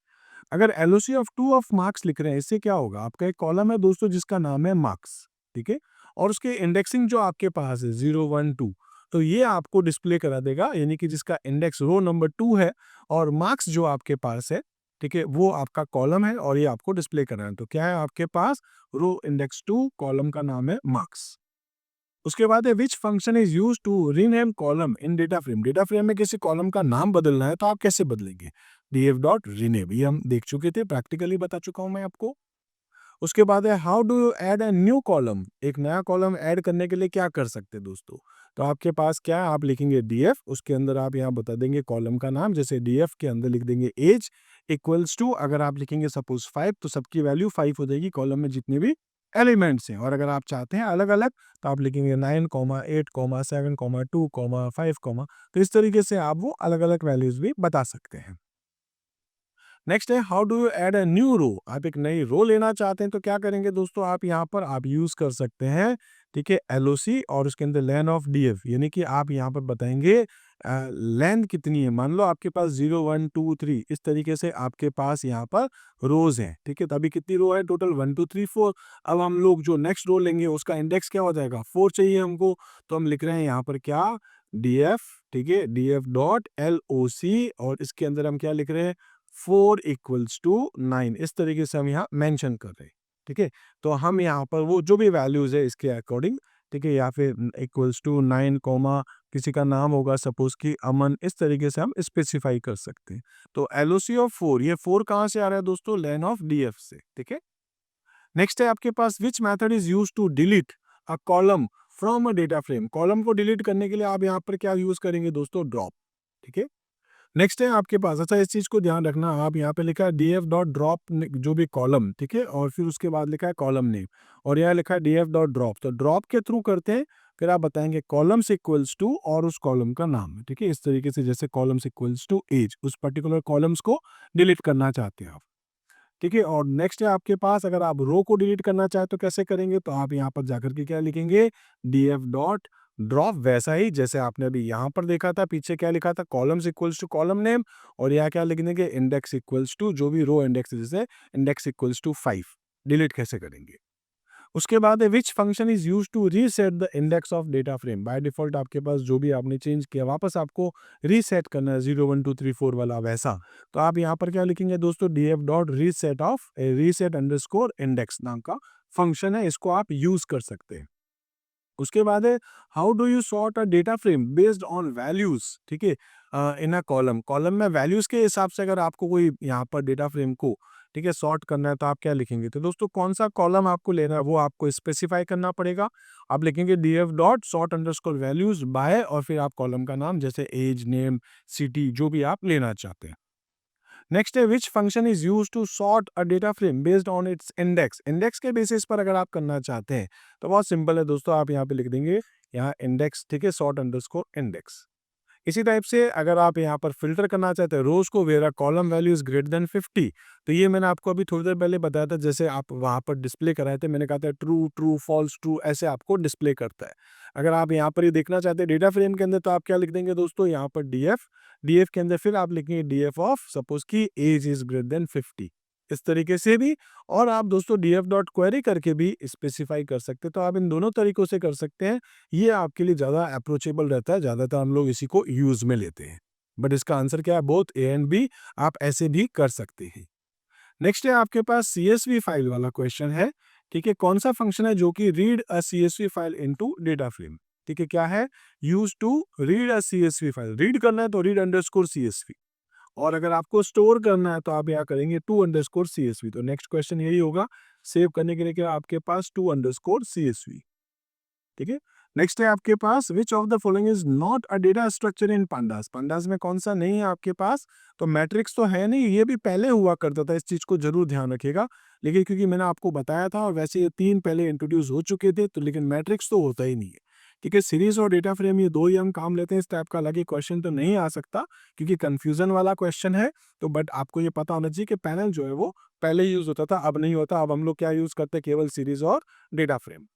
अगर एलओसी ऑफ 2 ऑफ मार्क्स लिख रहे हैं, इससे क्या होगा, आपका एक कॉलम है दोस्तों जिसका नाम है मार्क्स, ठीक है, और उसके इंडेक्सिंग जो आपके पास है 0 1 2, तो ये आपको डिस्प्ले करा देगा, यानी कि जिसका इंडेक्स रो नंबर 2 है और मार्क्स जो आपके पास है, ठीक है, वो आपका कॉलम है और ये आपको डिस्प्ले करना है। तो क्या है आपके पास, रो इंडेक्स 2, कॉलम का नाम है मार्क्स। उसके बाद है which function is use to rename column in data frame. Data frame में किसी कॉलम का नाम बदलना है तो आप कैसे बदलेंगे, df डॉट रीनेम, ये हम देख चुके थे, प्रैक्टिकली बता चुका हूं मैं आपको। उसके बाद है how do you add a new column, एक नया कॉलम ऐड करने के लिए क्या कर सकते हैं दोस्तों। तो आपके पास क्या है, आप लिखेंगे डीएफ, उसके अंदर आप यहाँ बता देंगे कॉलम का नाम, जैसे डीएफ के अंदर लिख देंगे एज इक्वल्स टू, अगर आप लिखेंगे सपोज 5 तो सबकी वैल्यू 5 हो जाएगी कॉलम में जितने भी एलिमेंट्स हैं। और अगर आप चाहते हैं अलग अलग तो आप लिखेंगे 9, 8, 7, 2, 5, तो इस तरीके से आप वो अलग अलग वैल्यूज भी बता सकते हैं। नेक्स्ट है how do you add a new row, आप एक नई रो लेना चाहते हैं तो क्या करेंगे दोस्तों, आप यहाँ पर आप यूज कर सकते हैं, ठीक है, एलओसी और उसके अंदर लेन ऑफ डीएफ, यानी कि आप यहाँ पर बताएंगे लेंथ कितनी है। मान लो आपके पास 0, 1, 2, 3 इस तरीके से आपके पास यहाँ पर रोज हैं, ठीक है, तभी कितनी रो है टोटल 1, 2, 3, 4। अब हम लोग जो नेक्स्ट रो लेंगे उसका इंडेक्स क्या हो जाएगा, 4 चाहिए हमको, तो हम लिख रहे हैं यहाँ पर क्या, डीएफ, ठीक है, डीएफ डॉट एलओसी, और इसके अंदर हम क्या लिख रहे हैं 4 इक्वल्स टू 9, इस तरीके से हम यहाँ मेंशन कर रहे हैं, ठीक है। तो हम यहाँ पर वो जो भी वैल्यूज है इसके अकॉर्डिंग, ठीक है, या फिर इक्वल्स टू 9 कॉमा किसी का नाम होगा सपोज कि अमन, इस तरीके से हम स्पेसिफाई कर सकते हैं। तो एलओसी ऑफ 4, ये 4 कहाँ से आ रहा है दोस्तों, लेन ऑफ डीएफ से, ठीक है। नेक्स्ट है आपके पास which method is use to delete a column from a data frame, column को डिलीट करने के लिए आप यहाँ पर क्या यूज करेंगे दोस्तों, ड्रॉप, ठीक है। नेक्स्ट है आपके पास, अच्छा इस चीज को ध्यान रखना, आप यहाँ पे लिखा है df डॉट ड्रॉप जो भी कॉलम, ठीक है, और फिर उसके बाद लिखा है कॉलम नेम, और यहाँ लिखा है df डॉट ड्रॉप, तो ड्रॉप के थ्रू करते हैं, फिर आप बताएंगे कॉलम्स इक्वल्स टू और उस कॉलम का नाम है, ठीक है, इस तरीके से, जैसे कॉलम्स इक्वल्स टू एज, उस पर्टिकुलर कॉलम्स को डिलीट करना चाहते हैं आप, ठीक है। और नेक्स्ट है आपके पास, अगर आप रो को डिलीट करना चाहे तो कैसे करेंगे, तो आप यहाँ पर जाकर के क्या लिखेंगे, df डॉट ड्रॉप, वैसा ही जैसे आपने अभी यहाँ पर देखा था, पीछे क्या लिखा था, columns equals to column name, और यहाँ क्या लिख देंगे, इंडेक्स इक्वल्स टू जो भी रो इंडेक्स, जैसे इंडेक्स इक्वल्स टू 5, डिलीट कैसे करेंगे। उसके बाद है which function is use to reset the index of data frame, by default आपके पास जो भी आपने चेंज किया वापस आपको रीसेट करना है, 0, 1, 2, 3, 4 वाला वैसा, तो आप यहाँ पर क्या लिखेंगे दोस्तों, df dot reset of reset underscore index नाम का फंक्शन है, इसको आप यूज कर सकते हैं। उसके बाद है how do you sort a data frame based on values, ठीक है, इन अ कॉलम, कॉलम में वैल्यूज के हिसाब से अगर आपको कोई यहाँ पर डेटा फ्रेम को, ठीक है, सॉर्ट करना है तो आप क्या लिखेंगे, तो दोस्तों कौन सा कॉलम आपको लेना है वो आपको स्पेसिफाई करना पड़ेगा। आप लिखेंगे df dot sort underscore values by, और फिर आप कॉलम का नाम जैसे एज, नेम, सिटी जो भी आप लेना चाहते हैं। नेक्स्ट है which function is use to sort a data frame based on its index, index के बेसिस पर अगर आप करना चाहते हैं तो बहुत सिंपल है दोस्तों, आप यहाँ पे लिख देंगे यहाँ इंडेक्स, ठीक है, सॉर्ट अंडरस्कोर इंडेक्स। इसी टाइप से अगर आप यहाँ पर फिल्टर करना चाहते हैं रोज को where column value is greater than 50, तो ये मैंने आपको अभी थोड़ी देर पहले बताया था, जैसे आप वहाँ पर डिस्प्ले कराए थे, मैंने कहा था ट्रू ट्रू फॉल्स ट्रू, ऐसे आपको डिस्प्ले करता है। अगर आप यहाँ पर ये देखना चाहते हैं डेटा फ्रेम के अंदर तो आप क्या लिख देंगे दोस्तों, यहाँ पर डीएफ, डीएफ के अंदर फिर आप लिखेंगे डीएफ ऑफ सपोज की एज इज ग्रेटर देन 50, इस तरीके से भी। और आप दोस्तों df डॉट क्वेरी करके भी स्पेसिफाई कर सकते हैं, तो आप इन दोनों तरीकों से कर सकते हैं, ये आपके लिए ज़्यादा अप्रोचेबल रहता है, ज़्यादातर हम लोग इसी को यूज़ में लेते हैं। बट इसका आंसर क्या है, बोथ ए एंड बी, आप ऐसे भी कर सकते हैं। नेक्स्ट है आपके पास सीएसवी फाइल वाला क्वेश्चन है, ठीक है, कौन सा फंक्शन है जो कि read a CSV file into data frame, ठीक है, क्या है, use to read a CSV file, read करना है तो रीड अंडरस्कोर सीएसवी, और अगर आपको स्टोर करना है तो आप यहाँ करेंगे टू अंडरस्कोर सीएसवी। तो नेक्स्ट क्वेश्चन यही होगा, सेव करने के लिए क्या आपके पास टू अंडरस्कोर सीएसवी, ठीक है। नेक्स्ट है आपके पास which of the following is not a data structure in pandas, pandas में कौन सा नहीं है आपके पास, तो मैट्रिक्स तो है नहीं, ये भी पहले हुआ करता था, इस चीज को जरूर ध्यान रखिएगा, लेकिन क्योंकि मैंने आपको बताया था और वैसे ये 3 पहले इंट्रोड्यूस हो चुके थे, तो लेकिन मैट्रिक्स तो होता ही नहीं है, ठीक है। सीरीज और डेटा फ्रेम ये दो ही हम काम लेते हैं, इस टाइप का अलग ही क्वेश्चन तो नहीं आ सकता क्योंकि कंफ्यूजन वाला क्वेश्चन है। तो बट आपको ये पता होना चाहिए कि पैनल जो है वो पहले यूज होता था, अब नहीं होता, अब हम लोग क्या यूज करते हैं, केवल सीरीज और डेटा फ्रेम।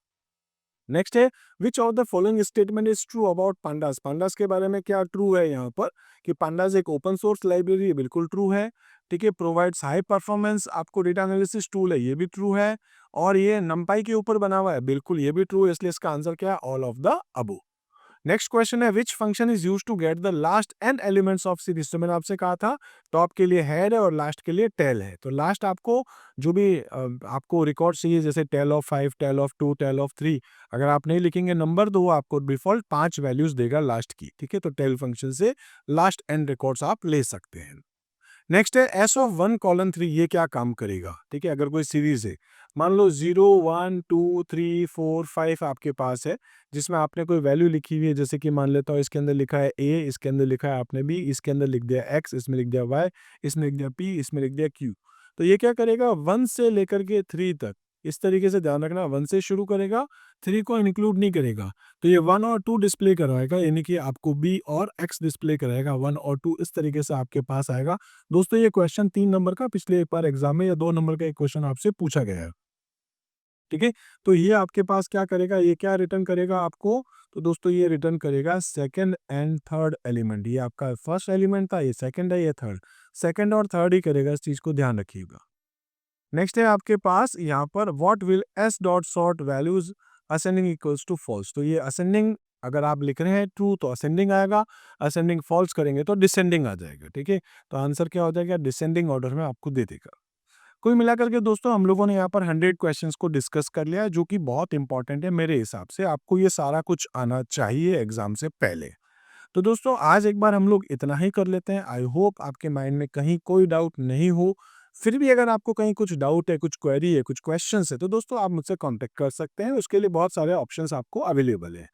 नेक्स्ट है which of the following statement is true about pandas, pandas के बारे में क्या ट्रू है यहाँ पर, कि पांडास एक ओपन सोर्स लाइब्रेरी है, बिल्कुल ट्रू है, ठीक है, प्रोवाइड्स हाई परफॉर्मेंस आपको डेटा एनालिसिस टूल है, ये भी ट्रू है, और ये नंपाई के ऊपर बना हुआ है, बिल्कुल ये भी ट्रू है, इसलिए इसका आंसर क्या है, all of the above. Next question है which function is use to get the last N elements of series, तो मैंने आपसे कहा था टॉप के लिए हेड है और लास्ट के लिए टेल है, तो लास्ट आपको जो भी आपको रिकॉर्ड चाहिए जैसे tail of 5, tail of 2, tail of 3, अगर आप नहीं लिखेंगे नंबर तो वो आपको डिफॉल्ट 5 वैल्यूज देगा लास्ट की, ठीक है, तो टेल फंक्शन से लास्ट एन रिकॉर्ड्स आप ले सकते हैं। नेक्स्ट है एस ऑफ 1 कॉलन 3, ये क्या काम करेगा? ठीक है, अगर कोई सीरीज है, मान लो 0 1 2 3 4 5 आपके पास है, जिसमें आपने कोई वैल्यू लिखी हुई है, जैसे कि मान लेता हूँ इसके अंदर लिखा है ए, इसके अंदर लिखा है आपने बी, इसके अंदर लिख दिया एक्स, इसमें लिख दिया वाई, इसमें लिख दिया पी, इसमें लिख दिया क्यू। तो ये क्या करेगा, 1 से लेकर के 3 तक, इस तरीके से ध्यान रखना, 1 से शुरू करेगा, 3 को इंक्लूड नहीं करेगा। तो ये 1 और 2 डिस्प्ले करवाएगा, यानी कि आपको बी और एक्स डिस्प्ले कराएगा, 1 और 2 इस तरीके से आपके पास आएगा। दोस्तों ये क्वेश्चन 3 नंबर का पिछले एक बार एग्जाम में या 2 नंबर का एक क्वेश्चन आपसे पूछा गया है। ठीक है, तो ये आपके पास क्या करेगा, ये क्या रिटर्न करेगा आपको, तो दोस्तों ये रिटर्न करेगा सेकंड एंड थर्ड एलिमेंट। ये आपका फर्स्ट एलिमेंट था, ये सेकंड है, ये थर्ड, सेकंड और थर्ड ही करेगा, इस चीज को ध्यान रखिएगा। नेक्स्ट है आपके पास यहाँ पर what will S dot sort values ascending equals to false. तो ये असेंडिंग अगर आप लिख रहे हैं ट्रू तो असेंडिंग आएगा, असेंडिंग फॉल्स करेंगे तो डिसेंडिंग आ जाएगा। ठीक है, तो आंसर क्या हो जाएगा, डिसेंडिंग ऑर्डर में आपको दे देगा। कुल मिलाकर के दोस्तों हम लोगों ने यहाँ पर 100 क्वेश्चंस को डिस्कस कर लिया है, जो कि बहुत इंपॉर्टेंट है मेरे हिसाब से। आपको ये सारा कुछ आना चाहिए एग्जाम से पहले। तो दोस्तों आज एक बार हम लोग इतना ही कर लेते हैं। आई होप आपके माइंड में कहीं कोई डाउट नहीं हो। फिर भी अगर आपको कहीं कुछ डाउट है, कुछ क्वेरी है, कुछ क्वेश्चंस है, तो दोस्तों आप मुझसे कांटेक्ट कर सकते हैं। उसके लिए बहुत सारे ऑप्शंस आपको अवेलेबल है।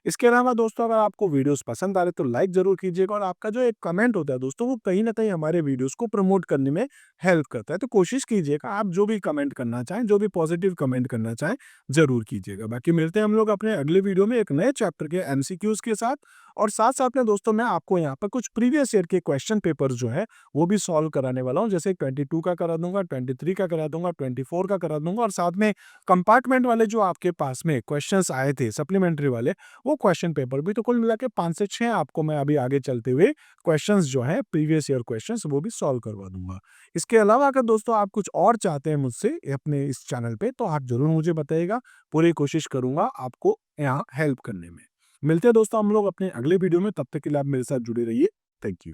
इसके अलावा दोस्तों अगर आपको वीडियोस पसंद आ रहे तो लाइक जरूर कीजिएगा, और आपका जो एक कमेंट होता है दोस्तों, वो कहीं ना कहीं हमारे वीडियोस को प्रमोट करने में हेल्प करता है। तो कोशिश कीजिएगा आप जो भी कमेंट करना चाहें, जो भी पॉजिटिव कमेंट करना चाहें, जरूर कीजिएगा। बाकी मिलते हैं हम लोग अपने अगले वीडियो में एक नए चैप्टर के एमसीक्यूज के साथ, और साथ साथ में दोस्तों मैं आपको यहाँ पर कुछ प्रीवियस ईयर के क्वेश्चन पेपर जो है वो भी सॉल्व कराने वाला हूँ। जैसे 22 का करा दूंगा, 23 का करा दूंगा, 24 का करा दूंगा, और साथ में कंपार्टमेंट वाले जो आपके पास में क्वेश्चंस आए थे सप्लीमेंट्री वाले, वो क्वेश्चन पेपर भी। तो कुल मिला के 5 से 6 आपको मैं अभी आगे चलते हुए क्वेश्चंस जो है प्रीवियस ईयर क्वेश्चंस वो भी सॉल्व करवा दूंगा। इसके अलावा अगर दोस्तों आप कुछ और चाहते हैं मुझसे अपने इस चैनल पे, तो आप जरूर मुझे बताइएगा। पूरी कोशिश करूंगा आपको यहाँ हेल्प करने में। मिलते हैं दोस्तों हम लोग अपने अगले वीडियो में, तब तक के लिए आप मेरे साथ जुड़े रहिए। Thank you.